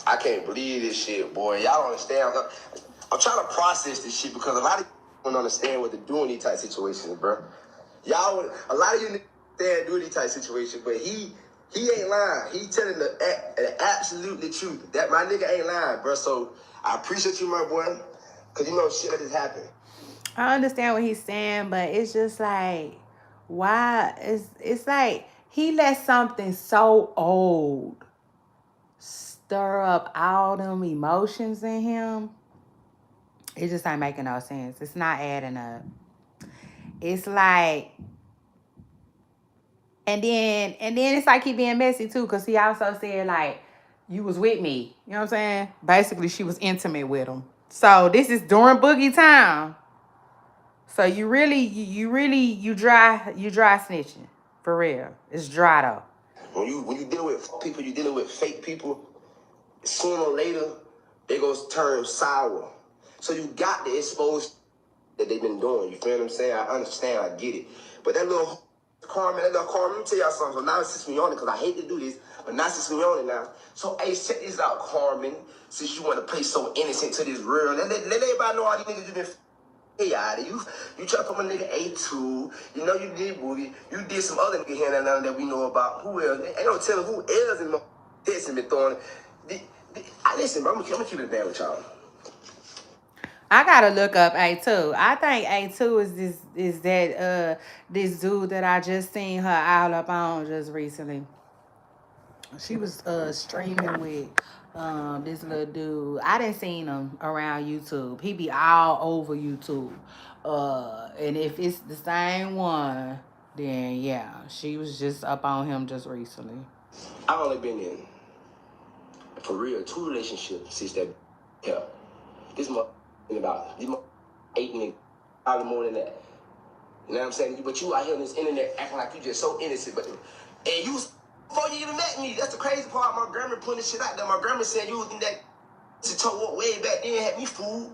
I can't believe this shit, boy. Y'all don't understand. I'm trying to process this shit because a lot of people don't understand what to do in these type situations, bro. A lot of you understand doing these type situations, but he ain't lying. He telling the absolutely truth. That my nigga ain't lying, bro. So I appreciate you, my boy, because you know shit like this happen. I understand what he's saying, but it's just like, why? It's like he let something so old stir up all them emotions in him. It just ain't making no sense. It's not adding up. It's like, and then it's like he being messy too, because he also said like, you was with me. You know what I'm saying? Basically, she was intimate with him. So this is during boogie time. So you dry snitching. For real. It's dry though. When you deal with people, you dealing with fake people, sooner or later, they gonna turn sour. So you got to expose that they've been doing. You feel what I'm saying? I understand, I get it. But that little Carmen, let me tell y'all something. So now it's since me on it, because I hate to do this, but now since me on it now. So hey, check this out, Carmen. Since you want to play so innocent to this real, let everybody know all these niggas you been out of you try to put my nigga A2, you know you did boogie, you did some other nigga here and there that we know about. Who else? Ain't no telling who else in my this and been throwing it. Listen, bro, I'm gonna keep it bad with y'all. I gotta look up A2. I think A2 is that this dude that I just seen her all up on just recently. She was streaming with this little dude. I didn't seen him around YouTube. He be all over YouTube. And if it's the same one, then yeah, she was just up on him just recently. I've only been in, for real, 2 relationships since that. Yeah, this month about this month 8 niggas, probably more than that. You know what I'm saying? But you out here on this internet acting like you just so innocent, but and you before you even met me. That's the crazy part. My grandma putting this shit out there. My grandma said you was in that to toe up way back then, had me fooled.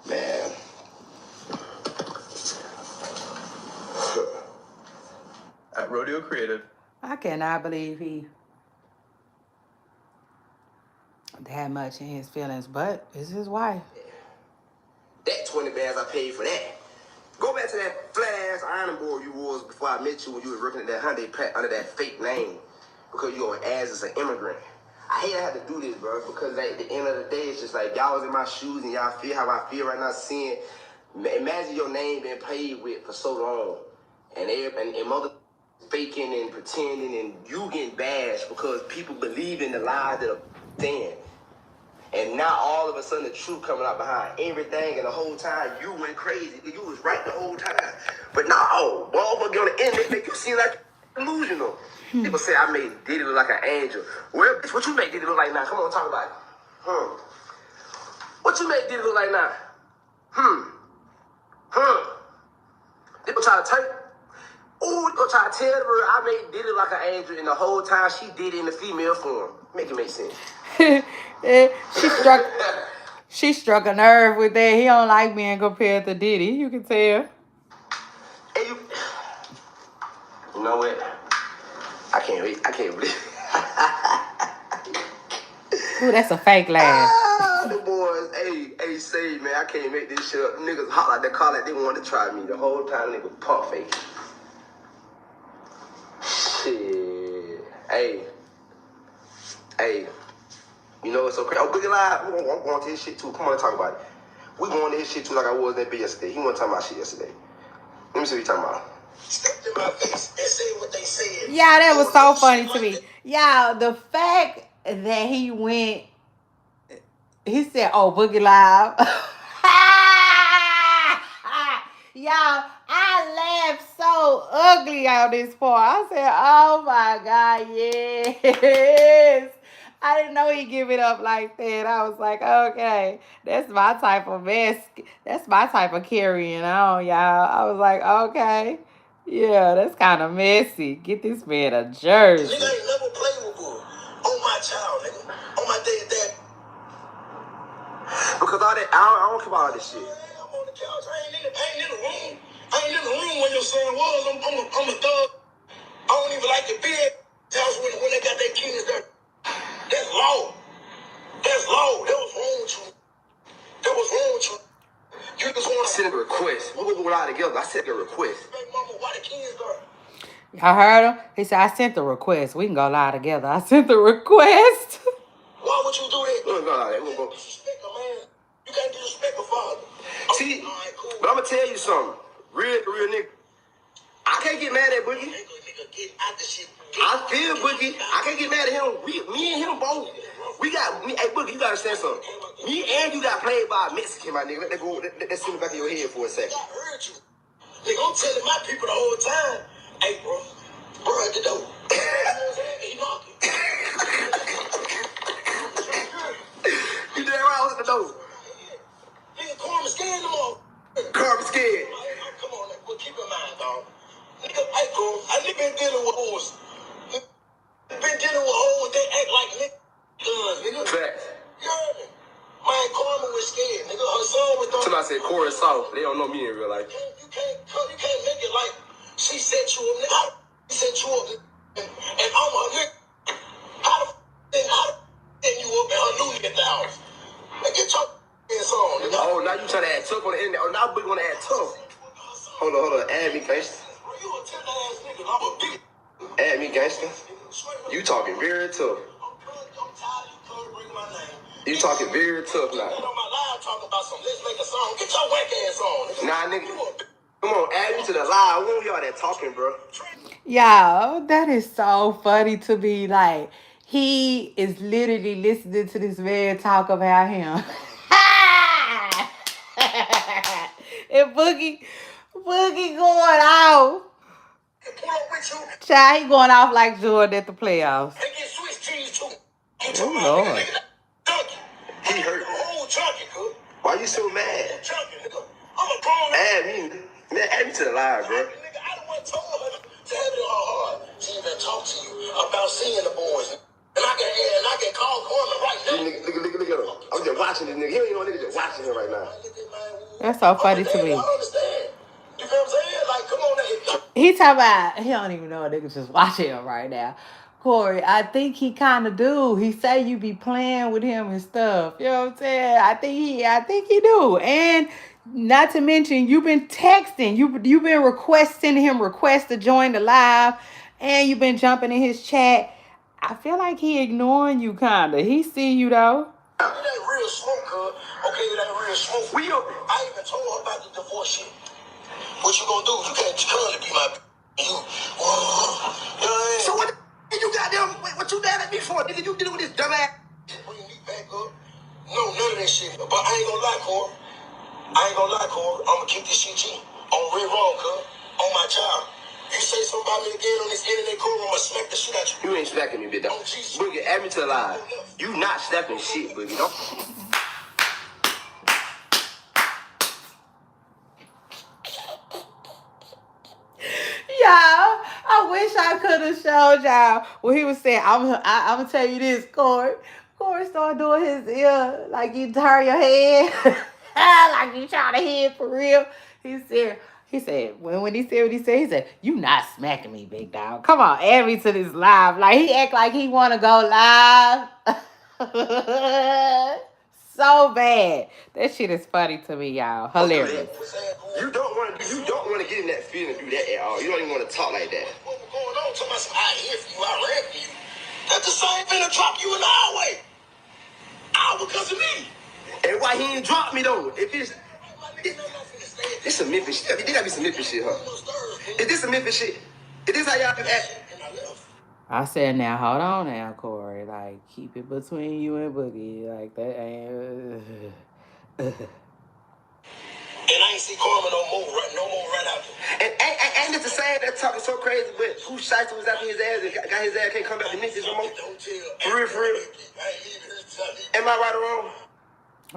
Man. At Rodeo Creative. I cannot believe he that much in his feelings, but it's his wife. That 20 bands I paid for that. Go back to that flat ass iron board you was before I met you when you was working at that Hyundai plant under that fake name because you were as as an immigrant. I hate I had to do this, bro, because at the end of the day, it's just like y'all was in my shoes and y'all feel how I feel right now seeing. Imagine your name being played with for so long and mother faking and pretending and you getting bashed because people believe in the lies that are saying. And now all of a sudden the truth coming out behind everything, and the whole time you went crazy. You was right the whole time. But no, motherfucker on the internet make you seem like Delusional. People say I made Diddy look like an angel. Well, bitch, what you make Diddy look like now? Come on, talk about it. What you make Diddy look like now? People try to take. Ooh, they gonna try to tell her I made Diddy look like an angel, and the whole time she did it in the female form. Make it make sense. She struck a nerve with that. He don't like being compared to Diddy. You can tell. And you know what? I can't wait. I can't believe. Ooh, that's a fake laugh. The boys, hey, say, man, I can't make this shit up. Niggas hot like that car like they wanted to try me the whole time. Niggas pump fake. Shit. Hey. You know what's so crazy? Oh, Boogie Live, we going to his shit too. Come on, let's talk about it. We going to his shit too like I was that bitch yesterday. He wasn't talking about shit yesterday. Let me see what you talking about. Stepped in my face and say what they said. Yeah, that was so funny to me. Yeah, the fact that he went, he said, "Oh, Boogie Live." Y'all, I laughed so ugly on this part. I said, "Oh my God, yes." I didn't know he'd give it up like that. I was like, okay, that's my type of mess. That's my type of carrying on, y'all. I was like, okay. Yeah, that's kind of messy. Get this man a jersey. Nigga ain't never played with bull. On my child, nigga. On my day dad. Because all that, I don't care about all this shit. I'm on the couch. I ain't in the room. I ain't in the room when your son was. I'm a thug. I don't even like the big house when they got their kids there. That's law. That's law. That was wrong with you. That was wrong with you. You just want to send a request. We go out together. I sent a request. Baby mama, why the kids there? Y'all heard him? He said, I sent the request. We can go lie together. I sent the request. Why would you do that? We're going to go lie together. We're going to disrespect a man. You can't disrespect a father. See, right, cool. But I'm going to tell you something. Real nigga. I can't get mad at Boogie. I feel Boogie. I can't get mad at him. Me and him both. Hey Boogie, you gotta understand something. Me and you got played by a Mexican, my nigga. Let that go. Let that sit in the back of your head for a second. I heard you. Nigga, I'm telling my people the whole time. Hey, bro, at the door. He knocking. You damn right, I was at the door. Nigga, Carmen scared them all. Carmen scared. Come on, but keep in mind, dog. Nigga, hey, bro, I been dealing with hoes. Been dealing with hoes, they act like niggas, nigga. Facts. You heard me? Man, Carmen was scared, nigga. Her son was done. Somebody said Corey soft. They don't know me in real life. You can't make it like she set you up, nigga. She set you up, and I'm her nigga. How the set you up and her new nigga at the house? Like, get your ass on, nigga. Oh, now you trying to add tough on the internet. Oh, now we want to add tough. Hold on. Add me, gangster. You a tender-ass nigga. I'm a big. Add me, gangster. You talking very tough. You talking very tough now. Get your whack ass on. Nah, nigga. Come on, add me to the live. I want y'all that talking, bro. Y'all, that is so funny to me. Like, he is literally listening to this man talk about him. And Boogie going off. Child, he going off like Jordan at the playoffs. Oh, Lord. He hurt. Why you so mad? Add me. Man, add me to the live, bro. I don't want to tell her to have it in her heart. She even talk to you about seeing the boys. And I can call Corner right now. Look at him. I'm just watching this nigga. He don't even know nigga just watching him right now. That's so funny to me. I don't understand. You feel what I'm saying? Like, come on now. He talking about, he don't even know a nigga just watching him right now. Corey, I think he kind of do. He say you be playing with him and stuff. You know what I'm saying? I think he do. And not to mention, you've been texting. You've been sending him requests to join the live. And you've been jumping in his chat. I feel like he ignoring you kind of. He see you though. It ain't real smoke, cuz. Okay, it ain't real smoke. I even told her about the divorce shit. What you gonna do? You can't currently be my So what the you got them? What you mad at me for? Nigga, you dealing with this dumbass? Bring me back up. No, none of that shit. But I ain't gonna lie, Corey. I'ma keep this shit G. On real wrong, cuz. On my child. You say somebody try me again on this internet cool, I'ma smack the shit out you. You ain't smacking me, bitch. Oh, Jesus. Boogie, add me to the line. You not snapping shit, Boogie. Don't. Y'all, I wish I could have showed y'all what he was saying. I'm gonna tell you this, Corey. Corey started doing his ear like you turn your head, like you trying to hit for real. He said, when he said what he said, you not smacking me, big dog. Come on, add me to this live. Like he act like he wanna go live. So bad. That shit is funny to me, y'all. Hilarious. You don't want to get in that feeling and do that at all. You don't even want to talk like that. What was going on? Talking about some, I hear for you, I ran for you. That's the same finna drop you in the highway. All because of me. And why he ain't drop me though? If it's some Memphis shit. There gotta be some Memphis shit, huh? Is this some Memphis shit? Is this how y'all act? I said, now hold on now, Corey. Like, keep it between you and Boogie. Like that ain't. And I ain't see Carmen no more right out there. And ain't it the same that talking so crazy, but who Shiesty was after his ass and got his ass can't come back to Memphis no more? Don't tell. For real, for real. Am I right or wrong?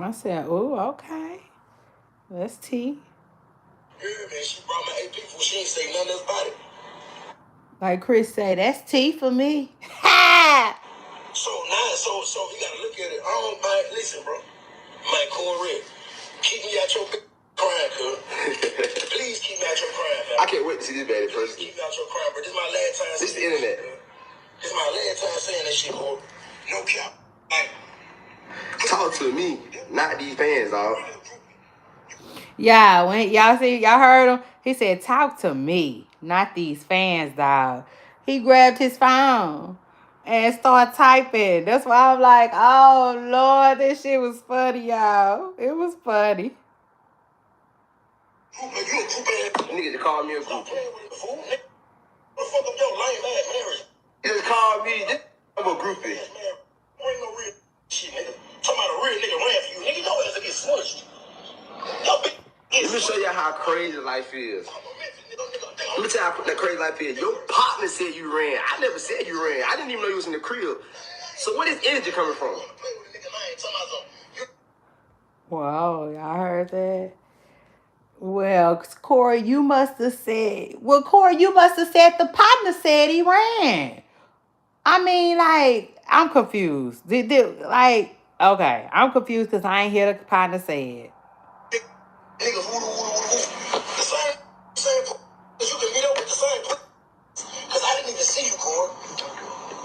I said, oh, okay. That's T. Yeah, man, she brought my AP before she ain't say nothing else about it. Like Chris said, that's T for me. Ha! So now, so you gotta look at it. I don't mind. Listen, bro. My Corey, keep me out your crying, cuz. Please keep me out your crying, man. I can't wait to see this bad in person. Keep me out your crying, but this is my last time. This is the internet. This is my last time saying that shit, Corey. No cap. Like, talk to me, not these fans, dog. Yeah, when y'all heard him, he said, talk to me, not these fans, dog. He grabbed his phone and started typing. That's why I'm like, oh Lord, this shit was funny, y'all. It was funny. Nigga just called me a group. What the fuck up your lame ass marriage? He just called me I'm a groupie. Ain't no real shit, nigga. Talking about a real nigga ran for you. Nigga, your ass will get smushed. Yo, bitch. Let me show you how crazy life is. Let me tell you how that crazy life is. Your partner said you ran. I never said you ran. I didn't even know you was in the crib. So where is energy coming from? Wow, y'all heard that? Well, Corey, you must have said. Well, Corey, you must have said the partner said he ran. I mean, like, I'm confused. Like, okay, I'm confused because I ain't hear the partner say it. Niggas, the same, you can meet up with the same, because I didn't even see you, Corey.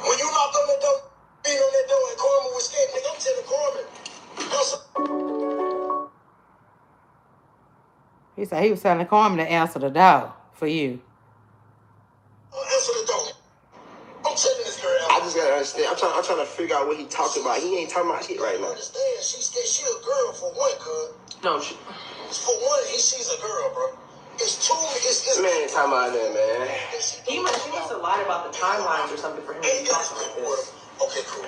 When you knocked on that door, beat on that door, and Carmen was scared, nigga, I'm telling Carmen. He said he was telling Carmen to answer the door for you. Answer the door. I'm telling this girl. I just gotta understand. I'm trying to figure out what he talking about. He ain't talking about shit right now. Understand? She a girl for one, cuz. No, for one, she's a girl, bro. It's two. It's man, talking about that, man. She must have lied about the timelines or something for him to be talking like this. Okay, cool.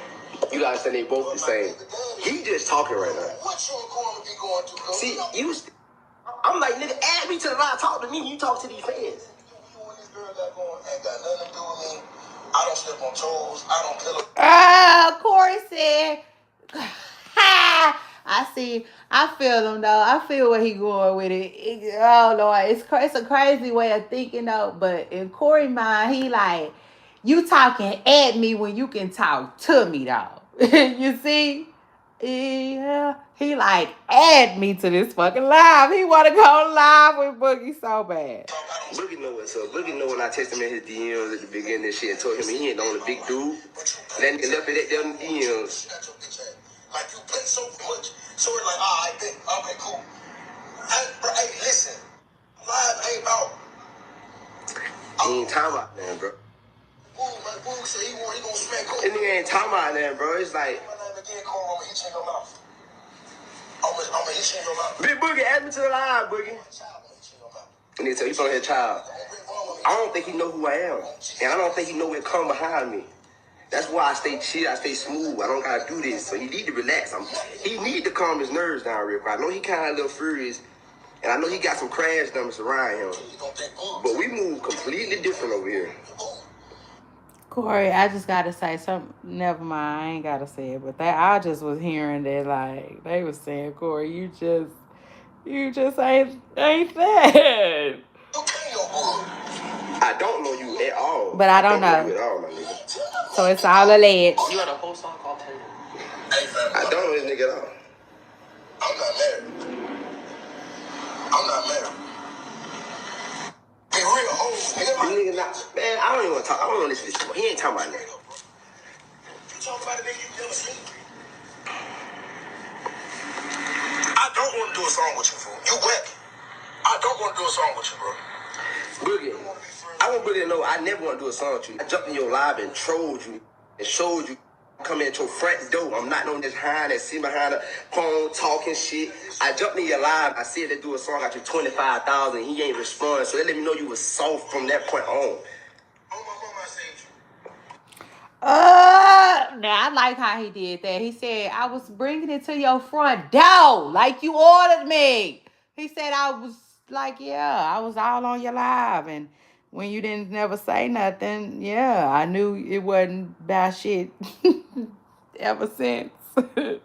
You gotta understand they both the same. He just talking right now. What you and Corman be going through? See, I'm like, nigga, add me to the line. Talk to me. You talk to these fans. You and this girl got going ain't got nothing to do with me. I don't step on toes. I don't pillow. Corey said, I see. I feel him, though. I feel where he going with it. Oh, Lord. It's a crazy way of thinking, though. But in Corey's mind, he like, you talking at me when you can talk to me, though. You see? Yeah. He like, add me to this fucking live. He want to go live with Boogie so bad. Boogie know what's up. Boogie know when I texted him in his DMs at the beginning of this shit and told him he ain't the only big dude. Then he left it at them DMs. Like, you play so much. So we're like, all right, okay, cool. Hey, listen. Live ain't about. He ain't talking about that, bro. Boo said he gonna smack Cole. That nigga ain't talking about that, bro. It's like. I'ma hit you in your mouth. I'ma hit you in your mouth. Big Boogie, add me to the line, Boogie. And they tell you from his child. I don't think he know who I am. And I don't think he know what come behind me. That's why I stay chill, I stay smooth. I don't gotta do this. So he need to relax. He need to calm his nerves down real quick. I know he kinda a little furious. And I know he got some crash numbers around him. But we move completely different over here. Corey, I just gotta say something. Never mind, I ain't gotta say it, but that I just was hearing that like they was saying, Corey, you just ain't that. I don't know you at all. But I don't know. You at all, my nigga. So it's all alleged. You had a whole song called Tender. I don't know this nigga at all. I'm not married. I'm not married. Be real, This nigga not, man, I don't even want to talk. I don't want to listen to this. He ain't talking about that. You talk about a nigga you never seen. I don't want to do a song with you, fool. You whack. I don't want to do a song with you, bro. Boogie, I want Boogie to know I never want to do a song with you. I jumped in your live and trolled you and showed you come at your front door. I'm not on this behind that sit behind the phone talking shit. I jumped in your live. I said to do a song, got you 25,000. He ain't respond. So they let me know you was soft from that point on. Oh, my mama, I saved you. Now I like how he did that. He said, I was bringing it to your front door like you ordered me. He said, I was like, yeah, I was all on your live. And when you didn't never say nothing, yeah, I knew it wasn't bad shit ever since. This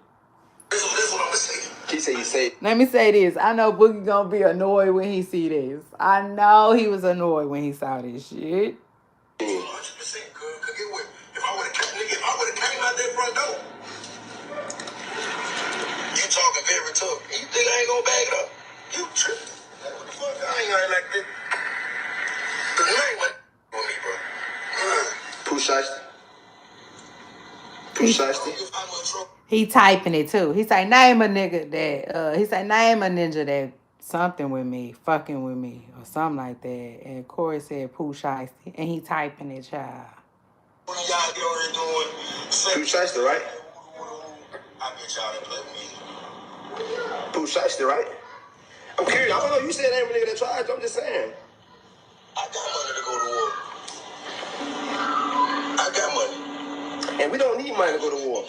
is what I'm saying. He said you say. Let me say this. I know Boogie gonna be annoyed when he see this. I know he was annoyed when he saw this shit. 100% good. Cause get what? If I would have came out that front door, you talking very tough. You think I ain't gonna bag it up? You tripping? Like, what the fuck? I ain't like this. Cause you ain't with me, bro. Pooh Shiesty. Pooh Shiesty. He typing it too. He say name a nigga that he say name a ninja that something with me, fucking with me, or something like that. And Corey said Pooh Shiesty, and he typing it, child. What y'all get over here doing? Pooh Shiesty, right? I bet y'all didn't play with me. Pooh Shiesty, right? I'm curious. I don't know. You said that nigga that tried. I'm just saying. I got money to go to war. I got money. And we don't need money to go to war.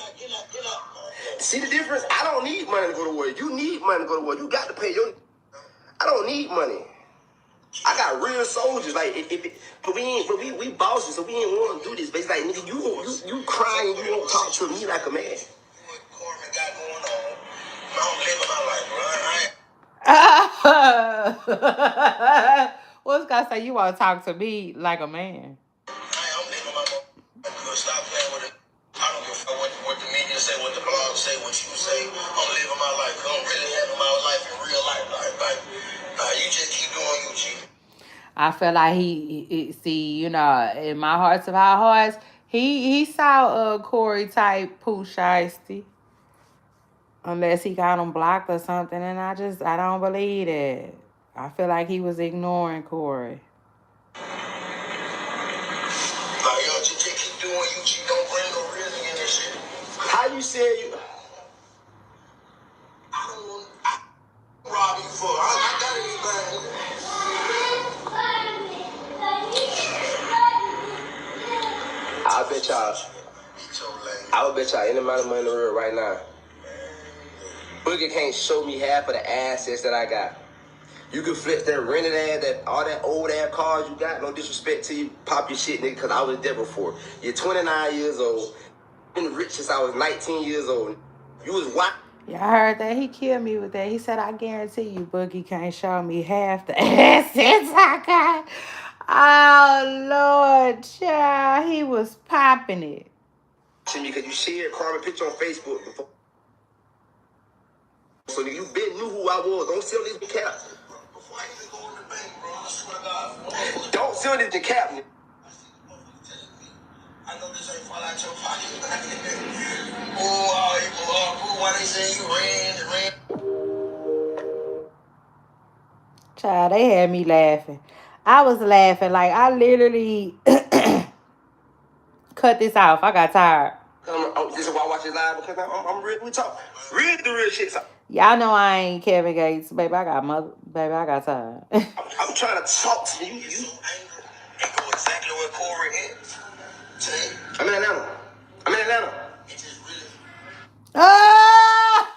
See the difference? I don't need money to go to war. You need money to go to war. You got to pay your. I don't need money. I got real soldiers. Like but we bosses, so we ain't want to do this. But it's like nigga, you crying. You won't talk to me like a man. What Corbin got going on? I'm living my life, bro. What's gonna say you want to talk to me like a man? I'm living my life. Stop playing with it. I don't give a fuck what the media say, what the blog say, what you say. I'm living my life. I'm really having my life in real life. You just keep doing you, G. I feel like he see, you know, in my hearts of our hearts, he saw Corey type Pooh Shiesty. Unless he got him blocked or something, and I don't believe it. I feel like he was ignoring Corey. Y'all just keep doing you, G. Don't bring no reason in this shit. How you say you? I don't want to rob you for. I gotta get back. I bet y'all. I would bet y'all any amount of money in the world right now. Boogie can't show me half of the assets that I got. You can flip that rented ass, all that old ass cars you got. No disrespect to you, pop your shit, nigga, because I was there before. You're 29 years old. Been rich since I was 19 years old. You was white. Yeah, I heard that. He killed me with that. He said, I guarantee you, Boogie can't show me half the assets I got. Oh, Lord, child. He was popping it. Because you shared Carmen picture on Facebook before. So you been knew who I was. Don't sell this cap. Don't sell this cap. I know this ain't fall out your pocket. Why they say you ran? Child, they had me laughing. I was laughing. Like, I literally cut this off. I got tired. This is why I watch this live, because I'm real. We talk real the real shit. Y'all know I ain't Kevin Gates. Baby, I got tired. I'm trying to talk to you. And go exactly where Corey is. Today. I'm in Atlanta. It just really. Ah!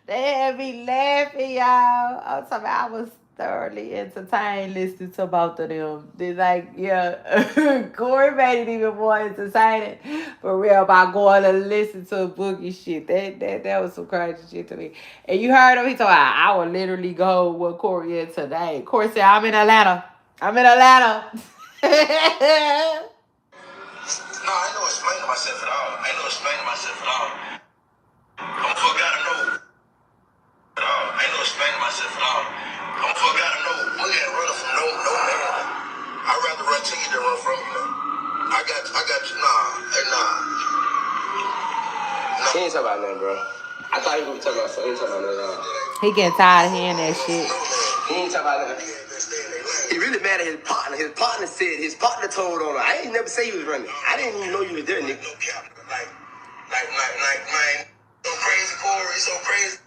They had me laughing, y'all. I'm talking about I was thoroughly entertained listening to both of them. They like, yeah, Corey made it even more entertaining for real about going to listen to Boogie shit. That was some crazy shit to me. And you heard him, he told I would literally go with Corey in today. Corey said, I'm in Atlanta. I'm in Atlanta. No, I ain't no explaining myself at all. I ain't no explaining myself at all. I'm fuck gotta know at all. I ain't no explaining myself at all. I'm fuck gotta know. Look at running from no man. I'd rather run to you than run from you, man. I got you. Nah, hey, nah. He ain't talking about nothing, bro. I thought he was talking about something. He ain't talking about nothing. He getting tired of hearing that shit. He ain't talking about nothing. He really mad at his partner. His partner said, his partner told on him. I ain't never say he was running. I didn't even know you was there, nigga. No cap. Man, so crazy, Corey, so crazy.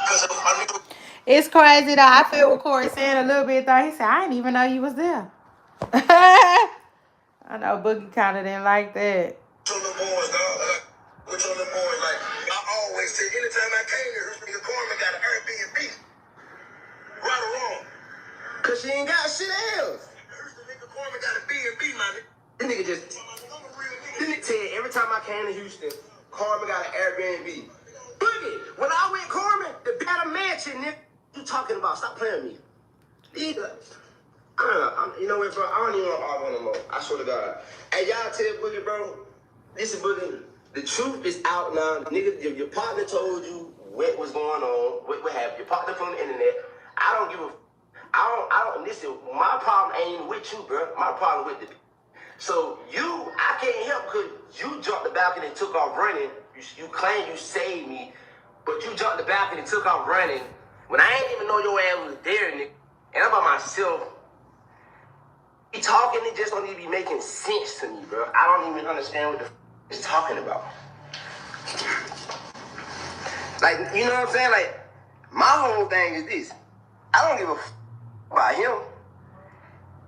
Cause I knew. It's crazy though. I feel what Corey saying a little bit though. He said, I didn't even know you was there. I know Boogie kind of didn't like that. With your little boys, dog. With your little boys, like I always say, anytime I came here, this nigga Corman got an Airbnb. Right or wrong? Cause she ain't got shit else. This nigga Corman got a B&B, man. This nigga just, this nigga said every time I came to Houston, Carmen got an Airbnb. Boogie, when I went Carmen, the better mansion, nigga, you talking about? Stop playing with me. Either. You know what, bro? I don't even want to argue no more. I swear to God. Hey, y'all tell Boogie, bro. Listen, Boogie. The truth is out now. Nigga, your partner told you what was going on. What happened? Your partner from the internet. I don't give a. I don't. Listen. My problem ain't even with you, bro. My problem with the. So I can't help because you jumped the balcony and took off running. You claim you saved me, but you jumped the balcony and took off running when I ain't even know your ass was there, nigga. And I'm by myself. He talking, it just don't even be making sense to me, bro. I don't even understand what the he's talking about. Like, you know what I'm saying? Like, my whole thing is this. I don't give a about him.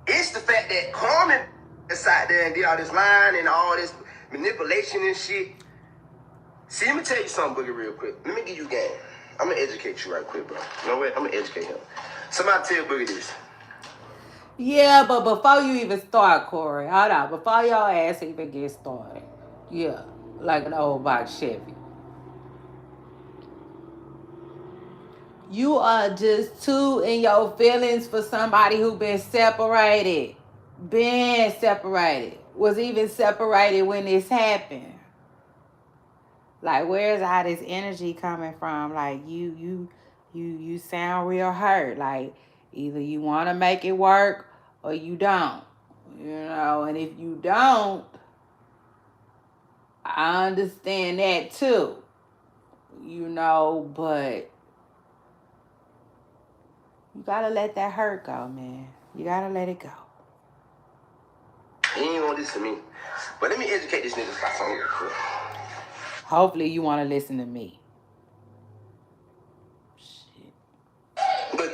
It's the fact that Carmen sat there and did all this lying and all this manipulation and shit. See, let me tell you something, Boogie, real quick. Let me give you a game. I'm going to educate you right quick, bro. You know what? I'm going to educate him. Somebody tell Boogie this. Yeah, but before you even start, Corey, hold on. Before your ass even get started. Yeah, like an old box Chevy. You are just too in your feelings for somebody who been separated. Been separated. Was even separated when this happened. Like, where's all this energy coming from? Like, you sound real hurt. Like, either you want to make it work or you don't. You know, and if you don't, I understand that too. You know, but you gotta let that hurt go, man. You gotta let it go. He ain't gonna listen to me. But let me educate this nigga about something real quick. Hopefully you want to listen to me. Shit. But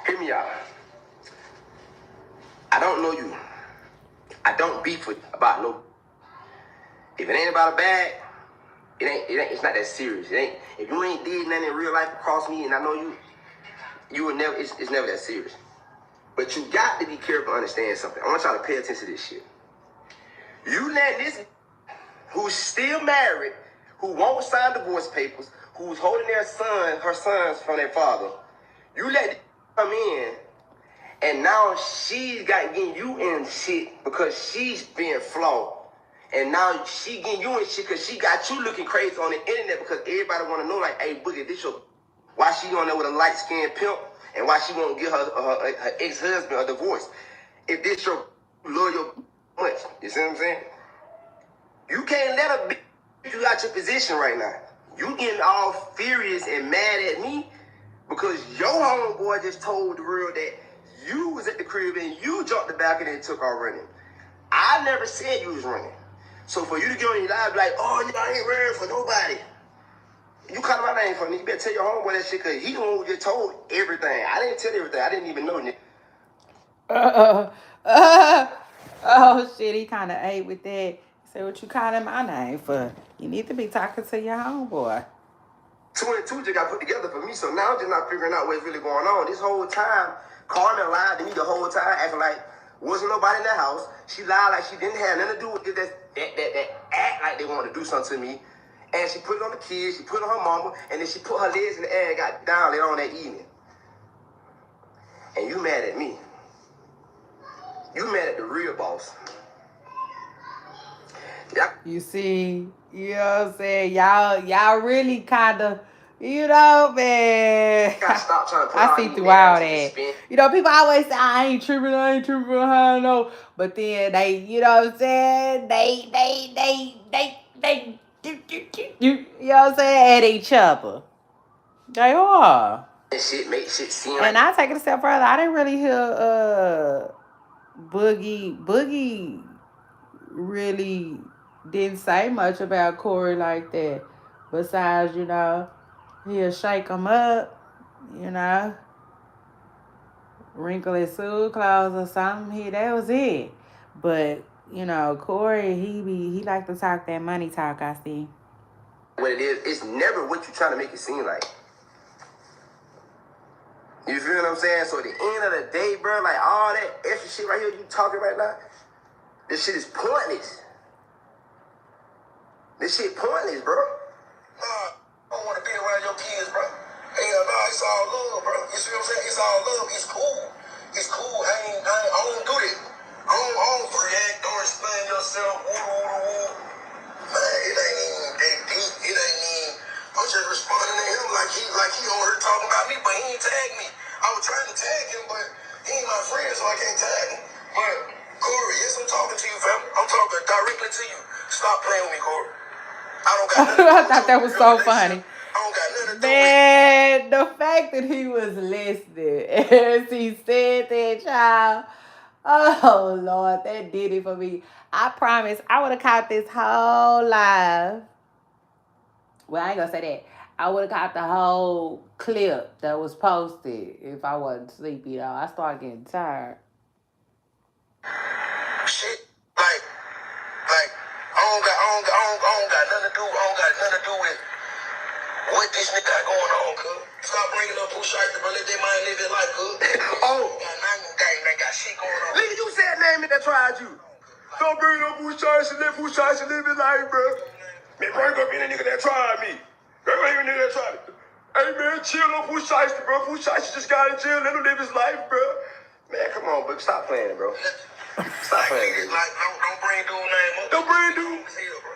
hear me out. I don't know you. I don't beef with about no. If it ain't about a bag, it's not that serious. It ain't. If you ain't did nothing in real life across me, and I know you will never. It's never that serious. But you got to be careful and understand something. I want y'all to pay attention to this shit. You let this who's still married, who won't sign divorce papers, who's holding her sons from their father, you let this come in, and now she's getting you in shit because she's being flawed. And now she getting you in shit because she got you looking crazy on the internet because everybody want to know, like, hey, Boogie, this your... Why she on there with a light-skinned pimp and why she won't give her ex-husband a divorce? If this your loyal much, you see what I'm saying? You can't let her be you out your position right now. You getting all furious and mad at me because your homeboy just told the world that you was at the crib and you jumped the balcony and took off running. I never said you was running. So for you to get on your live like, oh, I ain't running for nobody. You call my name for me. You better tell your homeboy that shit because he the one who just told everything. I didn't tell everything. I didn't even know, nigga. Oh shit, he kind of ate with that. Say what you calling my name for? You need to be talking to your homeboy. 2 and 2 just got put together for me. So now I'm just not figuring out what's really going on. This whole time, Carmen lied to me the whole time, acting like wasn't nobody in the house. She lied like she didn't have nothing to do with it. That act like they wanted to do something to me. And she put it on the kids, she put it on her mama, and then she put her legs in the air and got down later on that evening. And you mad at me. You mad at the real boss. Yeah. You see, you know what I'm saying? Y'all really kind of, you know, man. Stop trying to put I see through all that. You know, people always say, I ain't tripping behind no. But then they, you know what I'm saying? They, you know what I'm saying? At each other. They are. Shit make shit seem And I take it a step further. I didn't really hear Boogie really didn't say much about Corey like that. Besides, you know, he'll shake him up, you know, wrinkle his suit clothes or something. That was it. But, you know, Corey, he like to talk that money talk, I see. what it is. It's never what you trying to make it seem like. You feel what I'm saying? So at the end of the day, bro, like all that extra shit right here you talking right now, this shit is pointless. This shit pointless, bro. Nah, I don't want to be around your kids, bro. Hell nah, it's all love, bro. You see what I'm saying? It's all love. It's cool. It's cool. I don't do that. I don't react. Don't explain yourself. Woo. Man, it ain't even that deep. It ain't even. I'm just responding to him like he on here talking about me, but he ain't tagged me. I was trying to tag him, but he ain't my friend, so I can't tag him. But Corey, yes, I'm talking to you, fam. I'm talking directly to you. Stop playing with me, Corey. I don't got nothing to do I with thought that was so funny. I don't got nothing to do with Man, the fact that he was listening as he said that, child. Oh, Lord, that did it for me. I promise I would have caught this whole live. Well, I ain't gonna say that. I would have caught the whole clip that was posted if I wasn't sleepy, though. I started getting tired. shit. Like, I don't got nothing to do. I don't got nothing to do with what this nigga got going on, cuz. Stop bringing up Pooh Shiesty, bro. Let that man live his life, cuz. Got shit going on. Nigga, you said name it that tried you. Don't bring up Wotc, let Wotc live his life, bro. Man, bring up any nigga that tried me. Bring up any nigga that tried me. Hey, man, chill on Pooh Shiesty, bro. Pooh Shiesty just got in jail. Let him live his life, bro. Man, come on, bro. Stop playing, bro. Stop playing, bro. Like, don't bring dude name up. Don't bring dude. Hell, bro.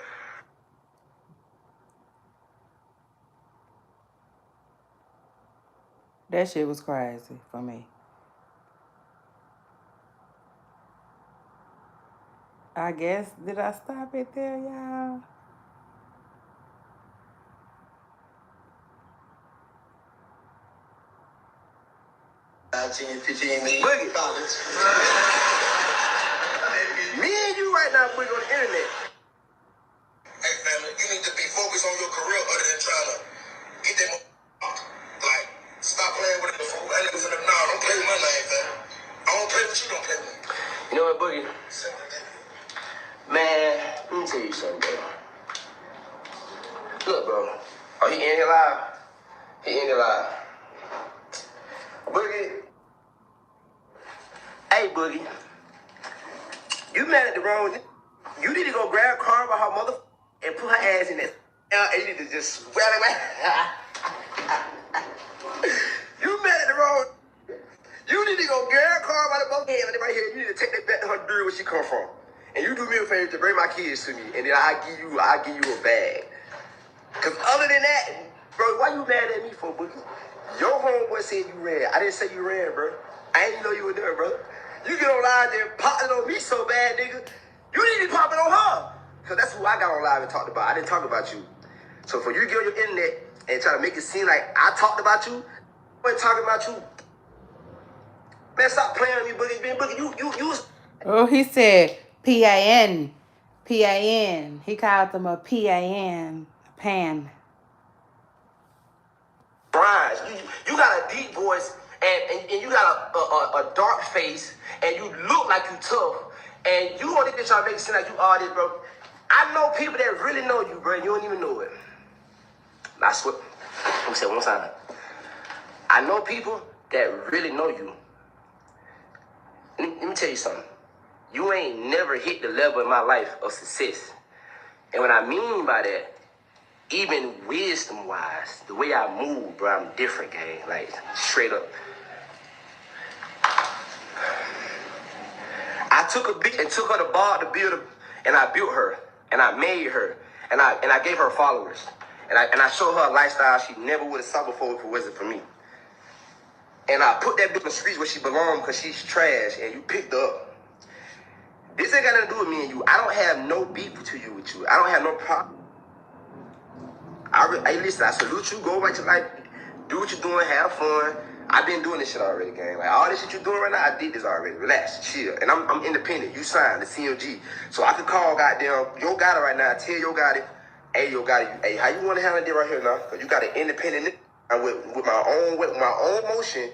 That shit was crazy for me. I guess, did I stop it there, y'all? Boogie. Me and you right now, Boogie, on the internet. Hey, family, you need to be focused on your career other than trying to get them. Like, stop playing with the fool. That nigga finna, nah, don't play with my name, fam. I don't play with you, don't play with me. You know what, Boogie? Simple as that. Man, let me tell you something, bro. Look, bro. Oh, he in here live? He in here live. Boogie. Hey, Boogie. You mad at the wrong. You need to go grab Carl by her mother and put her ass in that. And you need to just swell it back. You mad at the wrong. You need to go grab Carl by the mother head right here. You need to take that back to her dude where she come from. And you do me a favor to bring my kids to me, and then I give you a bag. Cause other than that, bro, why you mad at me for, Boogie? Your homeboy said you ran. I didn't say you ran, bro. I didn't know you were there, bro. You get on live there popping on me so bad, nigga. You need to be popping on her. Cause that's who I got on live and talked about. I didn't talk about you. So for you to get on your internet and try to make it seem like I talked about you, I wasn't talking about you. Man, stop playing with me, Boogie. Man, Boogie, you was... Oh, he said P-A-N. P-A-N. He called them a P-A-N. Pan. Brian, you got a deep voice and you got a dark face and you look like you tough and you only think trying to make it seem like you are this, bro. I know people that really know you, bro, and you don't even know it. I swear. me say one time. I know people that really know you. Let me tell you something. You ain't never hit the level in my life of success. And what I mean by that, even wisdom-wise, the way I move, bro, I'm different, gang. Like, straight up. I took a bitch and took her to bar to build her, and I built her, and I made her, and I gave her followers. And I showed her a lifestyle she never would have saw before if it wasn't for me. And I put that bitch in the streets where she belonged because she's trash, and you picked her up. This ain't got nothing to do with me and you. I don't have no beef to you with you. I don't have no problem. Hey, listen, I salute you. Go back to life. Do what you're doing. Have fun. I've been doing this shit already, gang. Like, all this shit you're doing right now, I did this already. Relax. Chill. And I'm independent. You signed the CMG. So I could call goddamn Yo Gotti right now. Tell Yo Gotti, hey, Yo Gotti, hey, how you want to handle it right here now? Because you got an independent with my own motion.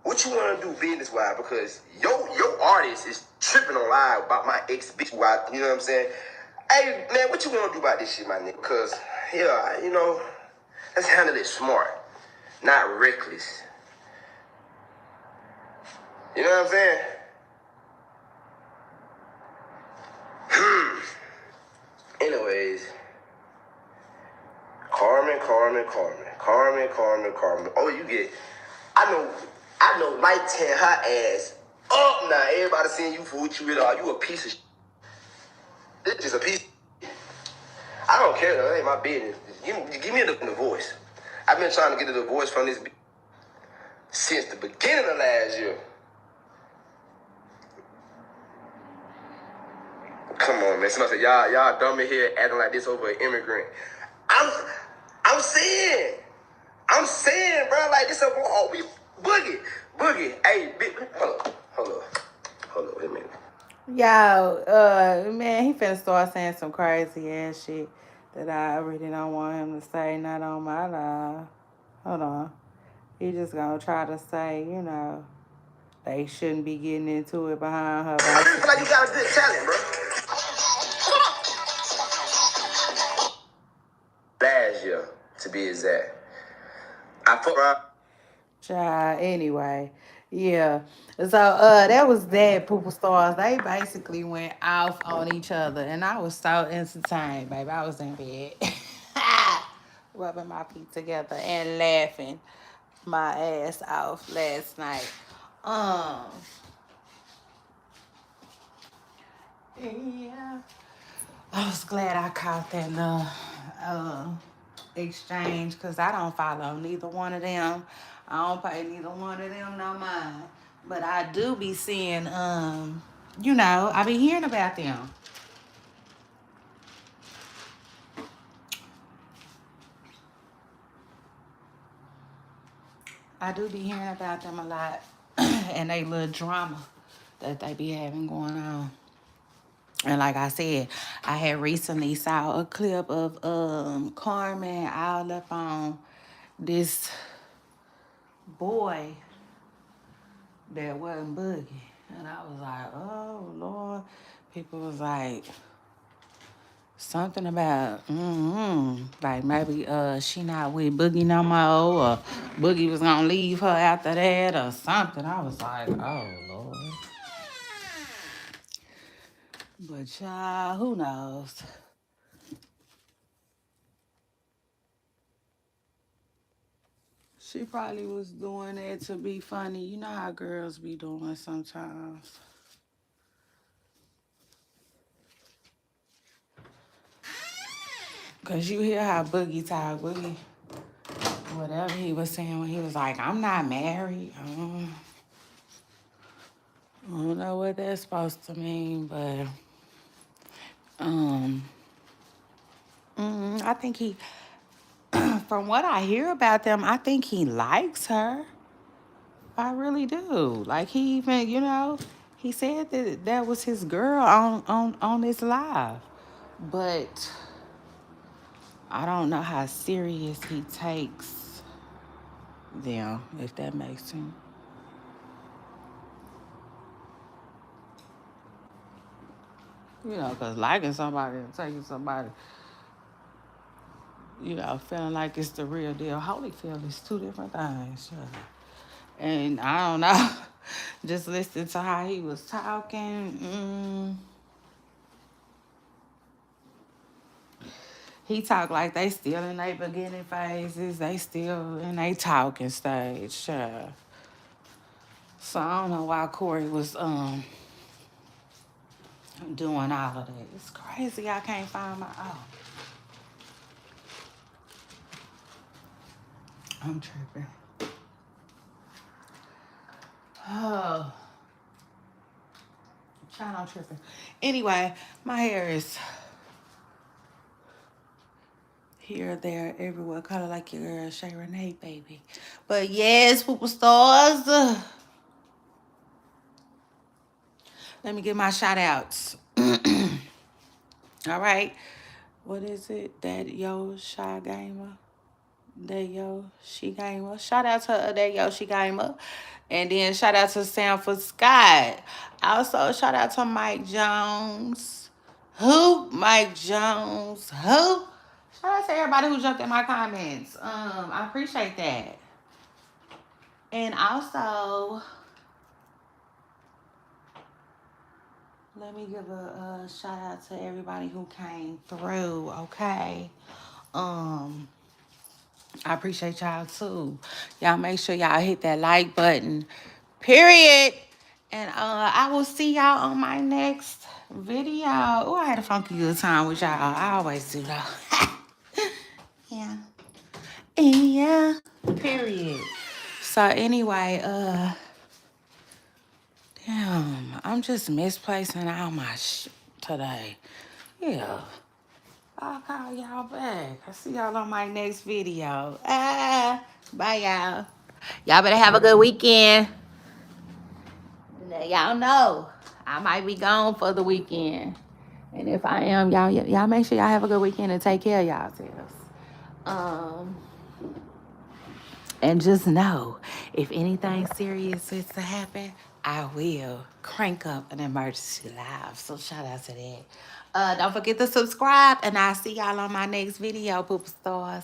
What you want to do business-wise? Because your artist is tripping on live about my ex-bitch. You know what I'm saying? Hey, man, what you want to do about this shit, my nigga? Because, yeah, you know, let's handle it smart, not reckless. You know what I'm saying? Anyways, Carmen. Oh, you get, I know Mike tearing her ass up now. Everybody seeing you for what you really are. You a piece of shit. This is a piece. I don't care though. That ain't my business. Give me a divorce. I've been trying to get a divorce from this since the beginning of last year. Come on, man. Somebody say, y'all dumb in here acting like this over an immigrant. I'm saying, bro, like this over all we boogie. Hey, hold up, wait a minute. Yo, man, he finna start saying some crazy ass shit that I really don't want him to say, not on my live. Hold on. He just gonna try to say, you know, they shouldn't be getting into it behind her. I feel like you got a good talent, bro. Last year, to be exact. I fuck around. Child, anyway. Yeah. So that was that, Pooper Stars. They basically went off on each other and I was so entertained, baby. I was in bed. Rubbing my feet together and laughing my ass off last night. Um yeah. I was glad I caught that little exchange because I don't follow neither one of them. I don't pay neither one of them no mind. But I do be seeing, you know, I be hearing about them. I do be hearing about them a lot and they little drama that they be having going on. And like I said, I had recently saw a clip of Carmen all up on this boy that wasn't Boogie. And I was like, oh, Lord. People was like, something about, like maybe she not with Boogie no more, or Boogie was going to leave her after that, or something. I was like, oh, Lord. But, child, who knows? She probably was doing it to be funny. You know how girls be doing sometimes. Because you hear how Boogie talk. Boogie, whatever he was saying when he was like, I'm not married. I don't know what that's supposed to mean, but um, I think he, from what I hear about them, I think he likes her. I really do. Like he even, you know, he said that that was his girl on this live, but I don't know how serious he takes them, if that makes sense. You know, because liking somebody and taking somebody, you know, feeling like it's the real deal. Holyfield is two different things. And I don't know. Just listen to how he was talking. He talk like they still in their beginning phases. They still in their talking stage. Sure. So I don't know why Corey was doing all of that. It's crazy I can't find my I'm tripping. Oh. Child, I'm tripping. Anyway, my hair is here, there, everywhere. Color like your girl, Shay Renee, baby. But yes, superstars. Let me get my shout outs. All right. What is it? That Yo Shy Gamer? That Yo She Gamer. Shout out to That Yo She Gamer. And then shout out to Sanford Scott. Also, shout out to Mike Jones. Who? Mike Jones. Who? Shout out to everybody who jumped in my comments. I appreciate that. And also, let me give a shout out to everybody who came through, okay? I appreciate y'all too. Y'all make sure y'all hit that like button. Period. And I will see y'all on my next video. Oh, I had a funky good time with y'all. I always do though. Yeah. Yeah. Period. So anyway, damn, I'm just misplacing all my today. Yeah. I'll call y'all back. I'll see y'all on my next video. Bye, y'all. Y'all better have a good weekend. Y'all know I might be gone for the weekend. And if I am, y'all make sure y'all have a good weekend and take care of y'allselves. And just know, if anything serious is to happen, I will crank up an emergency live. So shout out to that. Don't forget to subscribe, and I'll see y'all on my next video, Pooper Stars.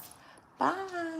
Bye.